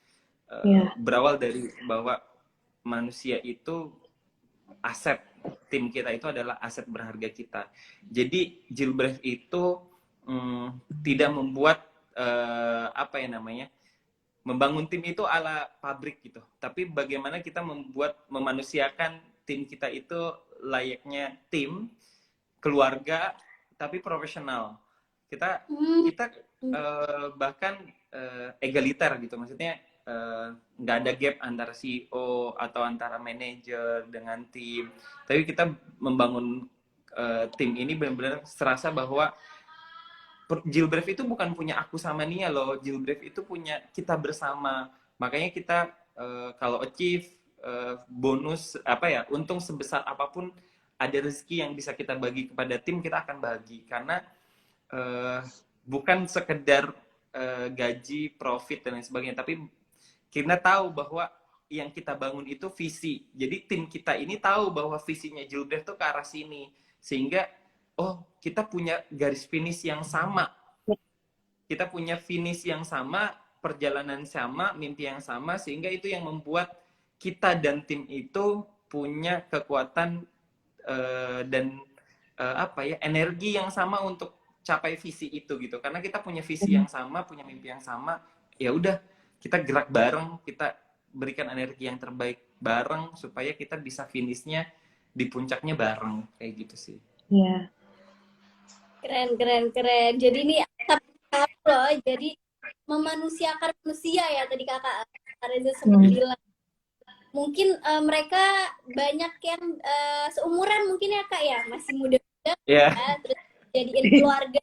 Berawal dari bahwa manusia itu aset, tim kita itu adalah aset berharga kita. Jadi Jilbref itu tidak membuat apa ya namanya, membangun tim itu ala pabrik gitu. Tapi bagaimana kita memanusiakan tim kita itu layaknya tim keluarga tapi profesional. Kita bahkan egaliter gitu, maksudnya nggak ada gap antara CEO atau antara manajer dengan tim. Tapi kita membangun tim ini benar-benar serasa bahwa Jilbref itu bukan punya aku sama Nia loh. Jilbref itu punya kita bersama. Makanya kita kalau achieve bonus apa ya, untung sebesar apapun, ada rezeki yang bisa kita bagi kepada tim, kita akan bagi. Karena bukan sekedar gaji, profit dan lain sebagainya, tapi kita tahu bahwa yang kita bangun itu visi. Jadi tim kita ini tahu bahwa visinya Jilbref tuh ke arah sini, sehingga oh kita punya garis finish yang sama, kita punya finish yang sama, perjalanan sama, mimpi yang sama, sehingga itu yang membuat kita dan tim itu punya kekuatan dan apa ya, energi yang sama untuk capai visi itu gitu. Karena kita punya visi yang sama, punya mimpi yang sama, ya udah kita gerak bareng, kita berikan energi yang terbaik bareng supaya kita bisa finishnya di puncaknya bareng, kayak gitu sih. Iya. Keren. Jadi ini loh, jadi memanusiakan manusia ya tadi kakak Reza sempat bilang. Mungkin mereka banyak yang seumuran mungkin ya kak ya, masih muda-muda, ya, terus jadiin keluarga,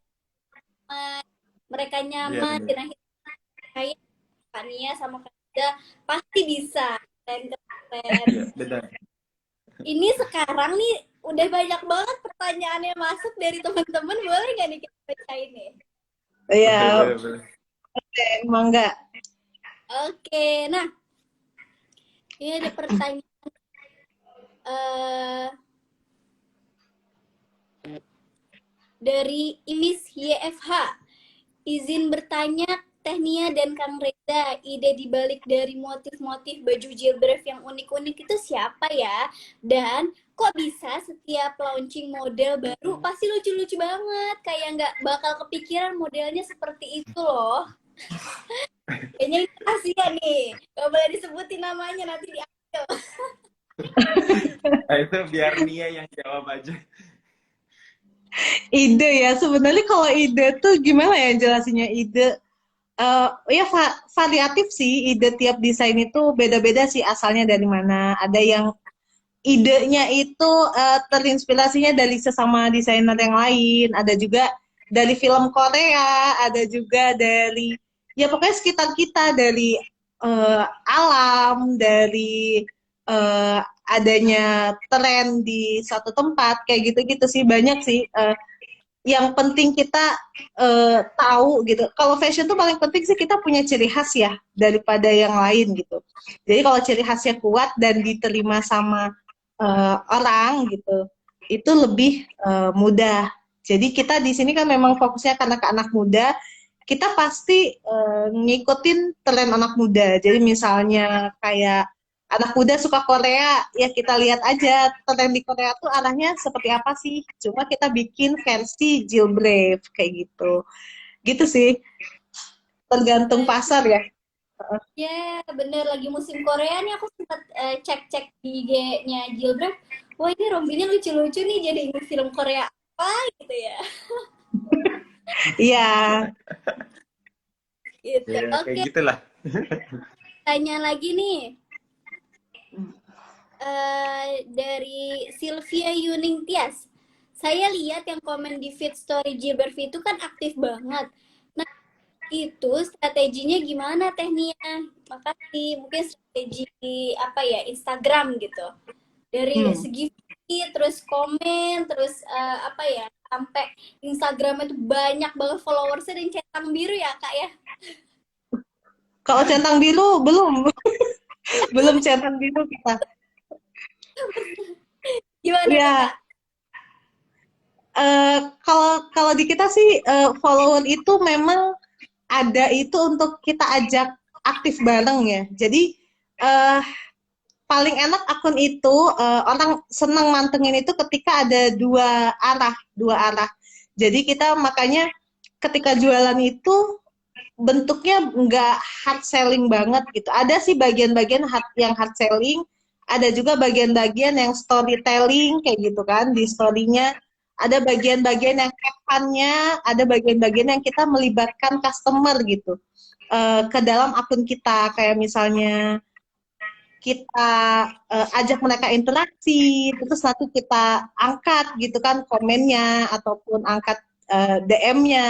mereka nyaman, dan akhirnya kayak Kak Nia sama Kak Reza pasti bisa. Keren. Ini sekarang nih udah banyak banget pertanyaannya masuk dari teman-teman, boleh nggak nih kita bacain nih? Iya. Oke, mangga. Oke, nah ini ada pertanyaan dari Imis YFH. Izin bertanya, Teh Nia dan Kang Reza, ide dibalik dari motif-motif baju Jilbref yang unik-unik itu siapa ya? Dan kok bisa setiap launching model baru pasti lucu-lucu banget, kayak nggak bakal kepikiran modelnya seperti itu loh. Kayaknya ini rahasia nih, gak boleh disebutin namanya, nanti diambil. Nah, itu biar Nia yang jawab aja. Ide ya, sebenarnya kalau ide tuh gimana ya jelasinnya ide? Ya variatif sih, ide tiap desain itu beda-beda sih asalnya dari mana. Ada yang idenya itu terinspirasinya dari sesama desainer yang lain, ada juga dari film Korea, ada juga dari ya pokoknya sekitar kita, dari alam, dari adanya tren di suatu tempat, kayak gitu-gitu sih, banyak sih. Yang penting kita tahu gitu. Kalau fashion tuh paling penting sih kita punya ciri khas ya daripada yang lain gitu. Jadi kalau ciri khasnya kuat dan diterima sama orang gitu, itu lebih mudah. Jadi kita di sini kan memang fokusnya karena ke anak muda, kita pasti ngikutin tren anak muda. Jadi misalnya kayak anak muda suka Korea, ya kita lihat aja tren di Korea tuh arahnya seperti apa sih. Cuma kita bikin versi Jilbref kayak gitu. Gitu sih. Tergantung pasar ya. Ya, bener, lagi musim Korea nih, aku sempat cek-cek di IG-nya Jilbref. Wah, ini rompinya lucu-lucu nih, jadi ini film Korea apa gitu ya. Iya. Gitu. Ya, Oke. kayak gitulah. Tanya lagi nih. dari Sylvia Yuning Tias. Saya lihat yang komen di feed story Gilbert itu kan aktif banget. Nah, itu strateginya gimana Teh Nia? Makasih. Mungkin strategi apa ya, Instagram gitu. Dari segi feed, terus komen, terus apa ya, sampai Instagram itu banyak banget followersnya dan centang biru ya Kak ya. Kalau centang biru belum, belum centang biru kita. Gimana tuh Ya, Kak? kalau di kita sih follower itu memang ada itu untuk kita ajak aktif bareng ya. Jadi eh, paling enak akun itu orang senang mantengin itu ketika ada dua arah. Jadi kita makanya ketika jualan itu bentuknya nggak hard selling banget gitu. Ada sih bagian-bagian yang hard selling, ada juga bagian-bagian yang storytelling kayak gitu kan di storynya. Ada bagian-bagian yang captionnya, ada bagian-bagian yang kita melibatkan customer gitu ke dalam akun kita. Kayak misalnya kita ajak mereka interaksi, terus nanti kita angkat gitu kan komennya ataupun angkat DM-nya,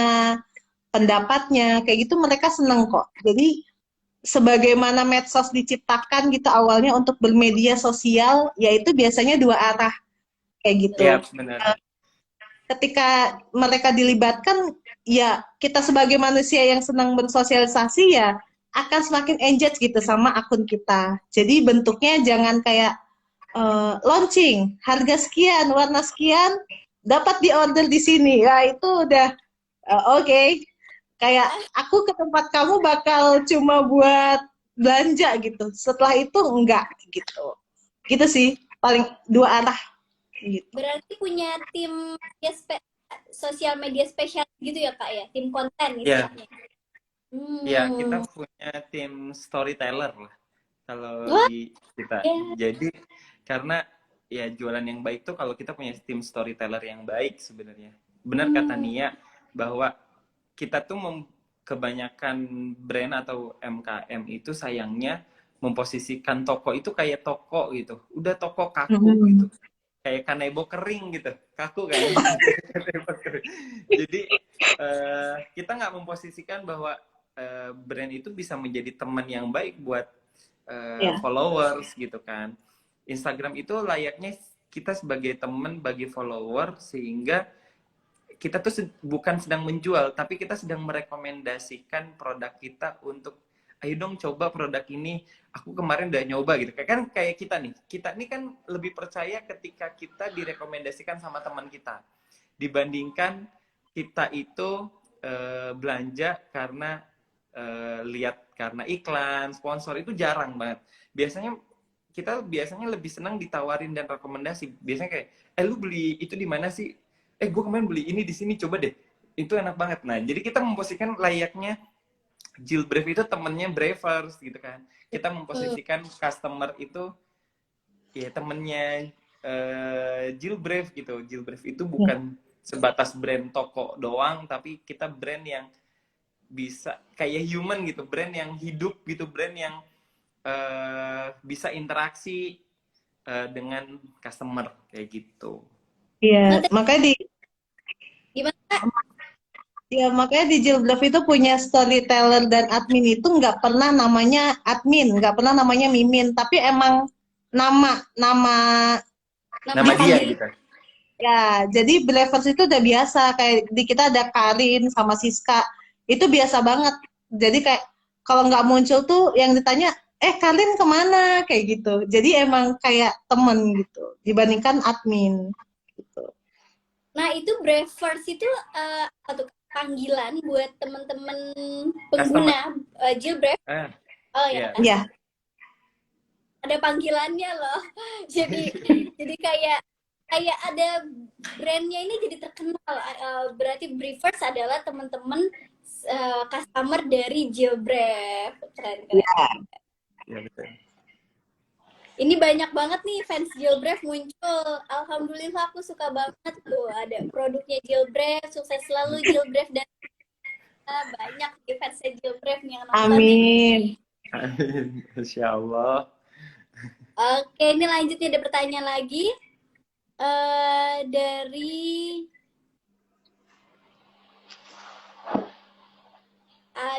pendapatnya, kayak gitu mereka seneng kok. Jadi sebagaimana medsos diciptakan gitu awalnya untuk bermedia sosial, yaitu biasanya dua arah kayak gitu. Iya, benar. Ketika mereka dilibatkan, ya kita sebagai manusia yang senang bersosialisasi ya akan semakin engage gitu sama akun kita. Jadi bentuknya jangan kayak launching, harga sekian, warna sekian, dapat di order di sini. Ya itu udah oke. Kayak aku ke tempat kamu bakal cuma buat belanja gitu. Setelah itu enggak gitu. Gitu sih, paling dua arah gitu. Berarti punya tim ya, sosial media spesial gitu ya Kak ya, tim konten Iya, istilahnya. ya kita Hmm. punya tim storyteller lah kalau Wah, di kita. ya. Jadi karena ya jualan yang baik tuh kalau kita punya tim storyteller yang baik sebenarnya. Benar kata Hmm. Nia bahwa kita tuh kebanyakan brand atau MKM itu sayangnya memposisikan toko itu kayak toko gitu. Udah toko kaku gitu. Kayak kanebo kering gitu. Kaku kan. Kanebo kering. Jadi kita nggak memposisikan bahwa brand itu bisa menjadi teman yang baik buat Ya. followers gitu kan. Instagram itu layaknya kita sebagai teman bagi follower sehingga kita tuh bukan sedang menjual, tapi kita sedang merekomendasikan produk kita untuk ayo dong coba produk ini. Aku kemarin udah nyoba gitu. Kan kayak kita nih. Kita ini kan lebih percaya ketika kita direkomendasikan sama teman kita dibandingkan kita itu belanja karena lihat karena iklan, sponsor itu jarang banget. Kita biasanya lebih senang ditawarin dan rekomendasi. Biasanya kayak, lu beli itu di mana sih? Gue kemarin beli ini di sini, coba deh. Itu enak banget. Nah, jadi kita memposisikan layaknya Jill Brave itu temennya Bravers gitu kan. Kita memposisikan customer itu ya temennya Jill Brave gitu. Jill Brave itu bukan sebatas brand toko doang, tapi kita brand yang bisa kayak human gitu, brand yang hidup gitu, brand yang bisa interaksi dengan customer kayak gitu. Nah, Iya, makanya gimana Kak? di Jilbab itu punya storyteller dan admin itu nggak pernah namanya admin, nggak pernah namanya Mimin, tapi emang nama nama Nama Nama dia dipanggil gitu. ya. Jadi Believers itu udah biasa kayak di kita ada Karin sama Siska itu biasa banget. Jadi kayak kalau nggak muncul tuh yang ditanya, Karin kemana kayak gitu. Jadi emang kayak temen gitu dibandingkan admin gitu. Nah, itu Bravers itu satu panggilan buat teman-teman Customer. pengguna Jailbreak. Ah, Oh ya, ya. Iya. ada panggilannya loh. Jadi kayak kayak ada brandnya ini jadi terkenal. Berarti Bravers adalah teman-teman customer dari Jailbreak. Keren, keren. Ya, betul. Ini banyak banget nih fans Jailbreak muncul. Alhamdulillah aku suka banget tuh. Ada produknya Jailbreak, sukses selalu Jailbreak dan banyak nih fansnya Jailbreak nih yang nonton nih. Amin. Amin. Insya Allah. Oke, ini lanjut nih, ada pertanyaan lagi. Dari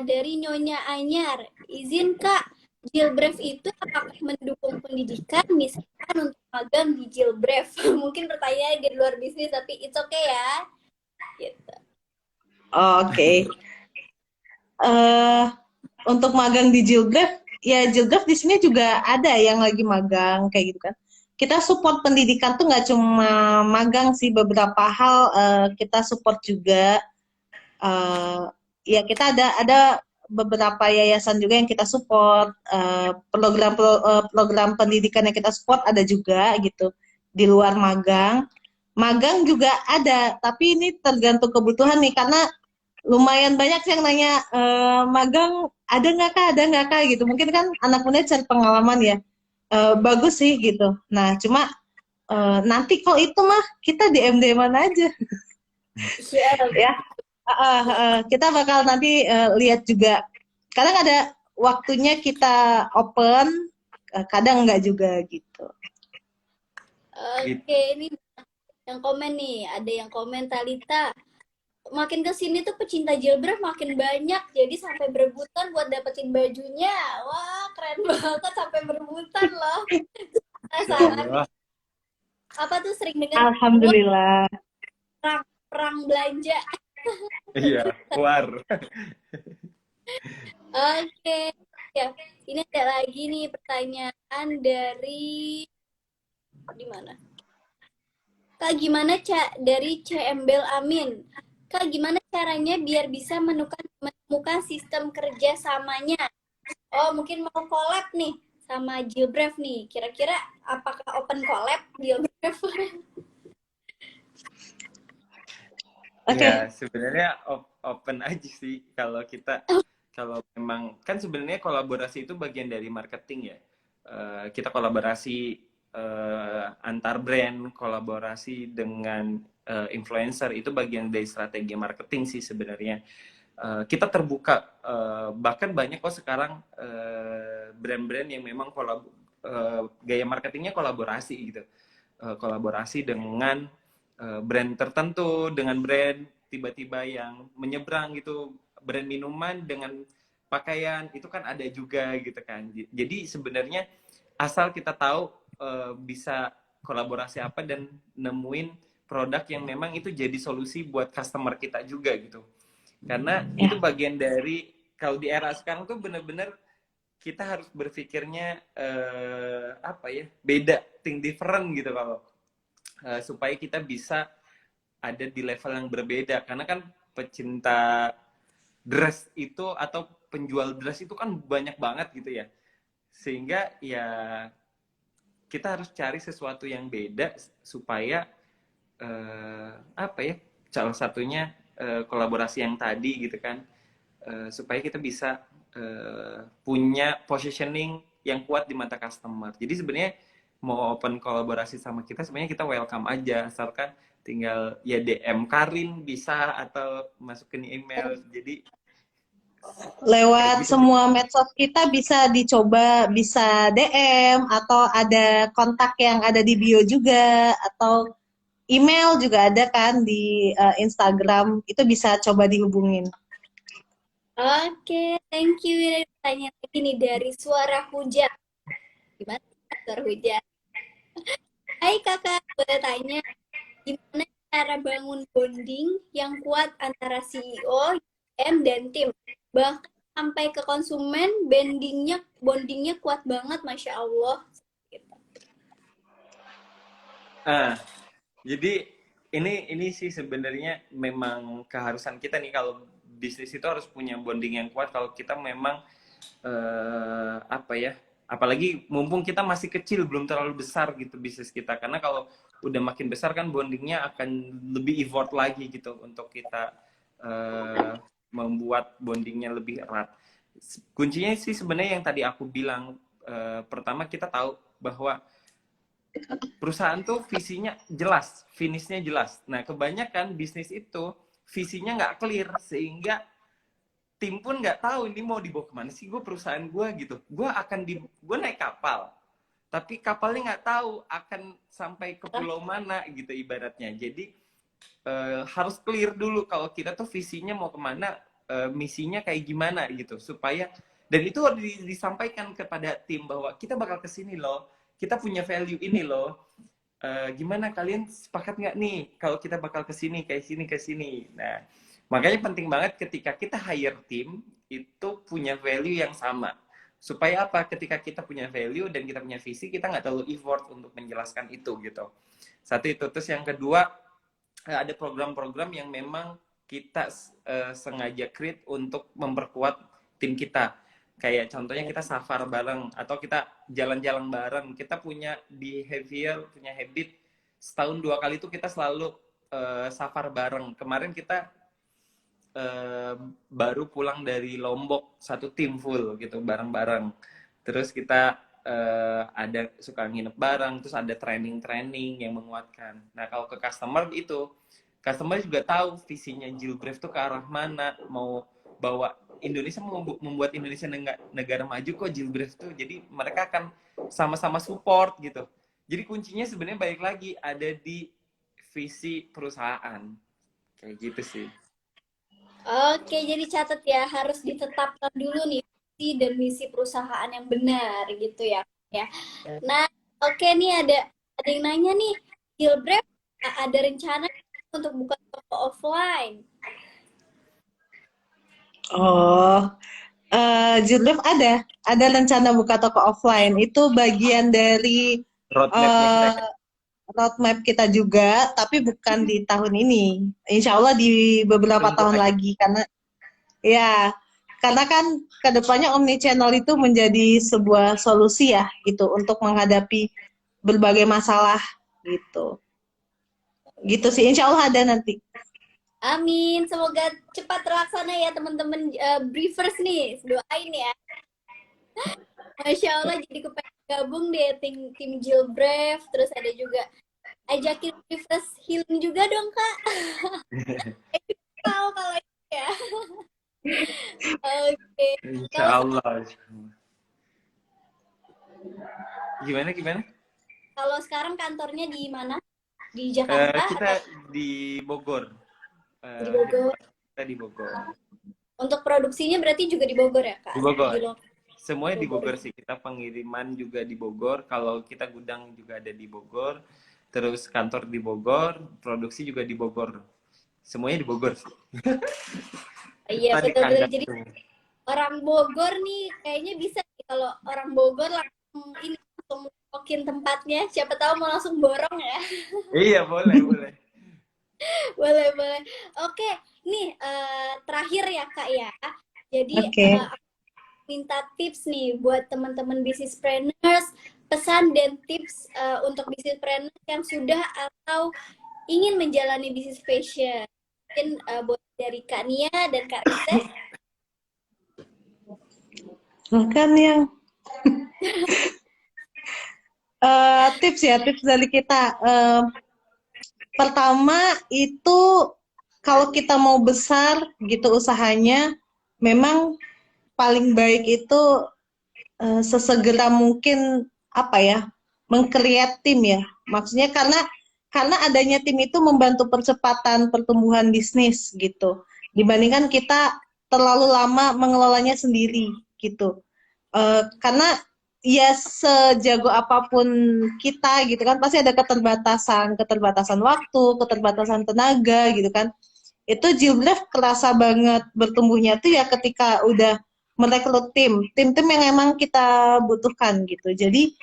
dari Nyonya Anyar, izin Kak, Jilbref itu apakah mendukung pendidikan, misalkan untuk magang di Jilbref? Mungkin pertanyaan di luar bisnis, tapi it's okay ya. Gitu. Oke. Eh, untuk magang di Jilgraf, ya Jilgraf di sini juga ada yang lagi magang kayak gitu kan. Kita support pendidikan tuh nggak cuma magang sih, beberapa hal kita support juga. Eh, ya kita ada beberapa yayasan juga yang kita support, program pendidikan yang kita support ada juga gitu di luar magang. Magang juga ada, tapi ini tergantung kebutuhan nih karena lumayan banyak sih yang nanya magang ada nggak kak gitu. Mungkin kan anak muda cari pengalaman ya. Bagus sih gitu. Nah cuma nanti kalau itu mah kita di MD mana aja ya. Kita bakal nanti lihat juga. Kadang ada waktunya kita open, kadang nggak juga gitu. Oke, ini yang komen nih, ada yang komen Talita. Makin kesini tuh pecinta Jilbref makin banyak, jadi sampai berebutan buat dapetin bajunya. Wah, keren banget sampai berebutan loh. Sangat apa tuh sering dengar Alhamdulillah. perang belanja. Iya, keluar. Oke, ya. Ini ada lagi nih pertanyaan dari di mana? Kak, gimana dari CMBel Amin? Kak, gimana caranya biar bisa menemukan sistem kerja samanya? Oh, mungkin mau collab nih sama Jilbref nih. Kira-kira apakah open collab Jilbref? Ya, sebenarnya open aja sih kalau kita, kalau memang kan sebenarnya kolaborasi itu bagian dari marketing ya. Kita kolaborasi antar brand, kolaborasi dengan influencer itu bagian dari strategi marketing sih sebenarnya. Kita terbuka, bahkan banyak kok sekarang brand-brand yang memang gaya marketingnya kolaborasi gitu. Kolaborasi dengan brand tertentu, dengan brand tiba-tiba yang menyeberang gitu, brand minuman dengan pakaian itu kan ada juga gitu kan. Jadi sebenarnya asal kita tahu bisa kolaborasi apa dan nemuin produk yang memang itu jadi solusi buat customer kita juga gitu. Karena itu bagian dari, kalau di era sekarang tuh bener-bener kita harus berpikirnya apa ya, beda, think different gitu kalau supaya kita bisa ada di level yang berbeda. Karena kan pecinta dress itu atau penjual dress itu kan banyak banget gitu ya, sehingga ya kita harus cari sesuatu yang beda supaya apa ya, salah satunya kolaborasi yang tadi gitu kan, supaya kita bisa punya positioning yang kuat di mata customer. Jadi sebenarnya mau open kolaborasi sama kita, sebenarnya kita welcome aja, asalkan tinggal ya DM Karin bisa atau masukin email. Jadi Lewat semua medsos kita bisa dicoba, bisa DM atau ada kontak yang ada di bio juga, atau email juga ada kan di Instagram, itu bisa coba dihubungin. Oke, thank you. Pertanyaan lagi nih dari Suara Hujan. Gimana Suara Hujan? Hai kakak, boleh tanya gimana cara bangun bonding yang kuat antara CEO, GM, dan tim? Bahkan sampai ke konsumen, bondingnya kuat banget, Masya Allah. Jadi ini sih sebenarnya memang keharusan kita nih, kalau bisnis itu harus punya bonding yang kuat. Kalau kita memang apa ya, apalagi mumpung kita masih kecil, belum terlalu besar gitu bisnis kita. Karena kalau udah makin besar kan bondingnya akan lebih effort lagi gitu untuk kita membuat bondingnya lebih erat. Kuncinya sih sebenarnya yang tadi aku bilang, pertama kita tahu bahwa perusahaan tuh visinya jelas, finishnya jelas. Nah, kebanyakan bisnis itu visinya nggak clear, sehingga tim pun nggak tahu ini mau dibawa kemana sih gue, perusahaan gue gitu. Gue naik kapal, tapi kapalnya nggak tahu akan sampai ke pulau mana gitu ibaratnya. Jadi harus clear dulu kalau kita tuh visinya mau kemana, misinya kayak gimana gitu, supaya dan itu harus disampaikan kepada tim bahwa kita bakal ke sini loh, kita punya value ini loh. Gimana kalian sepakat nggak nih kalau kita bakal ke sini kayak sini ke sini. Nah, makanya penting banget ketika kita hire tim itu punya value yang sama. Supaya apa? Ketika kita punya value dan kita punya visi, kita nggak terlalu effort untuk menjelaskan itu gitu. Satu itu. Terus yang kedua, ada program-program yang memang kita sengaja create untuk memperkuat tim kita. Kayak contohnya kita safar bareng atau kita jalan-jalan bareng. Kita punya behavior, punya habit setahun 2 kali itu kita selalu safar bareng. Kemarin kita baru pulang dari Lombok satu tim full gitu bareng-bareng. Terus kita ada suka nginep bareng, terus ada training-training yang menguatkan. Nah kalau ke customer itu, customer juga tahu visinya Jilbref tuh ke arah mana, mau bawa Indonesia, mau membuat Indonesia negara maju kok Jilbref tuh. Jadi mereka akan sama-sama support gitu. Jadi kuncinya sebenarnya balik lagi ada di visi perusahaan. Kayak gitu sih. Oke, jadi catat ya, harus ditetapkan dulu nih visi dan misi perusahaan yang benar gitu ya. Nah, oke nih ada yang nanya nih, Jilbref ada rencana untuk buka toko offline? Oh, Jilbab ada rencana buka toko offline. Itu bagian dari Roadmap-nya roadmap kita juga, tapi bukan di tahun ini. Insya Allah di beberapa tahun lagi, karena kan kedepannya omnichannel itu menjadi sebuah solusi ya, gitu, untuk menghadapi berbagai masalah, gitu. Gitu sih, insya Allah ada nanti. Amin, semoga cepat terlaksana ya teman-teman briefers nih, doain ya. Masya Allah, jadi kepengen gabung deh tim Jilbref, terus ada juga ajakin briefers healing juga dong Kak. Tahu kalau itu ya. Oke. Insya Allah. Gimana? Kalau sekarang kantornya di mana? Di Jakarta? Kita di Bogor. Di Bogor. Kita di Bogor. Untuk produksinya berarti juga di Bogor ya Kak? Di Bogor. Semuanya di Bogor sih. Kita pengiriman juga di Bogor. Kalau kita gudang juga ada di Bogor. Terus kantor di Bogor. Produksi juga di Bogor. Semuanya di Bogor sih. Iya betul-betul. Jadi orang Bogor nih kayaknya bisa nih, kalau orang Bogor langsung mungkin tempatnya. Siapa tahu mau langsung borong ya. Iya boleh. boleh. Oke, nih terakhir ya Kak ya. Jadi minta tips nih buat teman-teman businesspreneurs, pesan dan tips untuk businesspreneurs yang sudah atau ingin menjalani bisnis fashion. Mungkin buat dari Kak Nia dan Kak Risa. Bukan yang tips dari kita. Pertama itu kalau kita mau besar gitu usahanya, memang paling baik itu sesegera mungkin meng-create tim ya. Maksudnya karena adanya tim itu membantu percepatan pertumbuhan bisnis gitu. Dibandingkan kita terlalu lama mengelolanya sendiri gitu. Karena ya sejago apapun kita gitu kan pasti ada keterbatasan waktu, keterbatasan tenaga gitu kan. Itu Jilbref kerasa banget bertumbuhnya tuh ya ketika udah merekrut tim yang emang kita butuhkan gitu. Jadi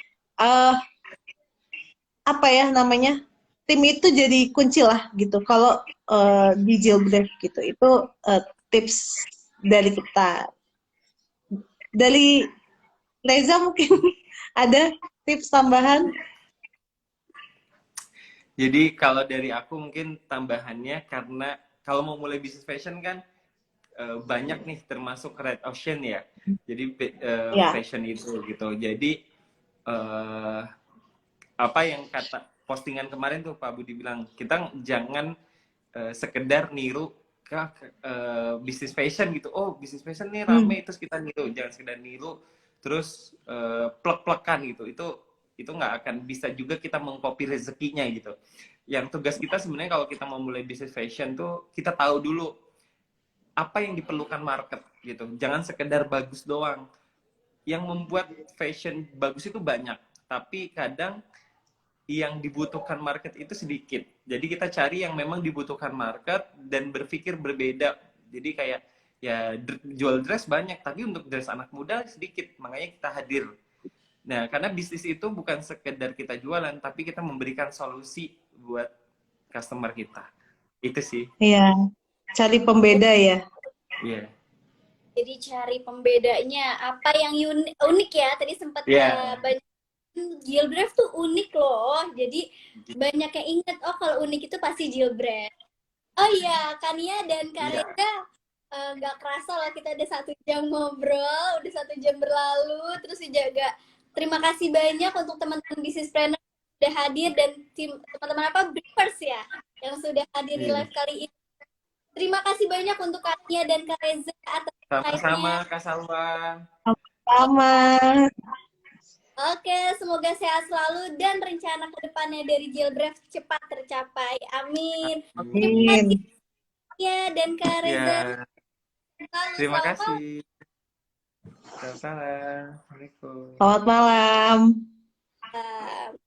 tim itu jadi kunci lah gitu kalau di Jilbref gitu. Itu tips dari kita. Dari Reza mungkin ada tips tambahan? Jadi kalau dari aku mungkin tambahannya, karena kalau mau mulai bisnis fashion kan banyak nih termasuk red ocean ya. Jadi fashion itu gitu. Jadi apa yang kata postingan kemarin tuh Pak Budi bilang, kita jangan sekedar niru ke bisnis fashion gitu. Oh bisnis fashion nih rame terus kita niru. Jangan sekedar niru terus plek-plekan gitu. itu nggak akan bisa juga kita mengcopy rezekinya gitu. Yang tugas kita sebenarnya kalau kita mau mulai bisnis fashion tuh kita tahu dulu apa yang diperlukan market gitu. Jangan sekedar bagus doang. Yang membuat fashion bagus itu banyak, tapi kadang yang dibutuhkan market itu sedikit. Jadi kita cari yang memang dibutuhkan market dan berpikir berbeda. Jadi kayak ya jual dress banyak, tapi untuk dress anak muda sedikit. Makanya kita hadir. Nah, karena bisnis itu bukan sekedar kita jualan, tapi kita memberikan solusi buat customer kita. Itu sih. Iya, cari pembeda ya. Iya. Jadi cari pembedanya apa yang unik ya. Tadi sempat Iya. banyak Gilbreth tuh unik loh. Jadi banyak yang inget, oh kalau unik itu pasti Gilbreth. Oh iya, Kania dan Kak Iya. Reza, nggak kerasa lah kita udah 1 jam ngobrol, udah 1 jam berlalu. Terus juga terima kasih banyak untuk teman-teman bisnis planner yang sudah hadir dan tim teman-teman apa briefers ya yang sudah hadir di live kali ini. Terima kasih banyak untuk Kania dan Kak Reza atas Sama-sama, live-nya. Kak Salwa. Sama. Oke, semoga sehat selalu dan rencana kedepannya dari Gilbreth cepat tercapai. Amin. Terima kasih Amin. Kania dan Kak Reza. Ya, Selalu terima selamat kasih. Assalamualaikum. Selamat malam. malam.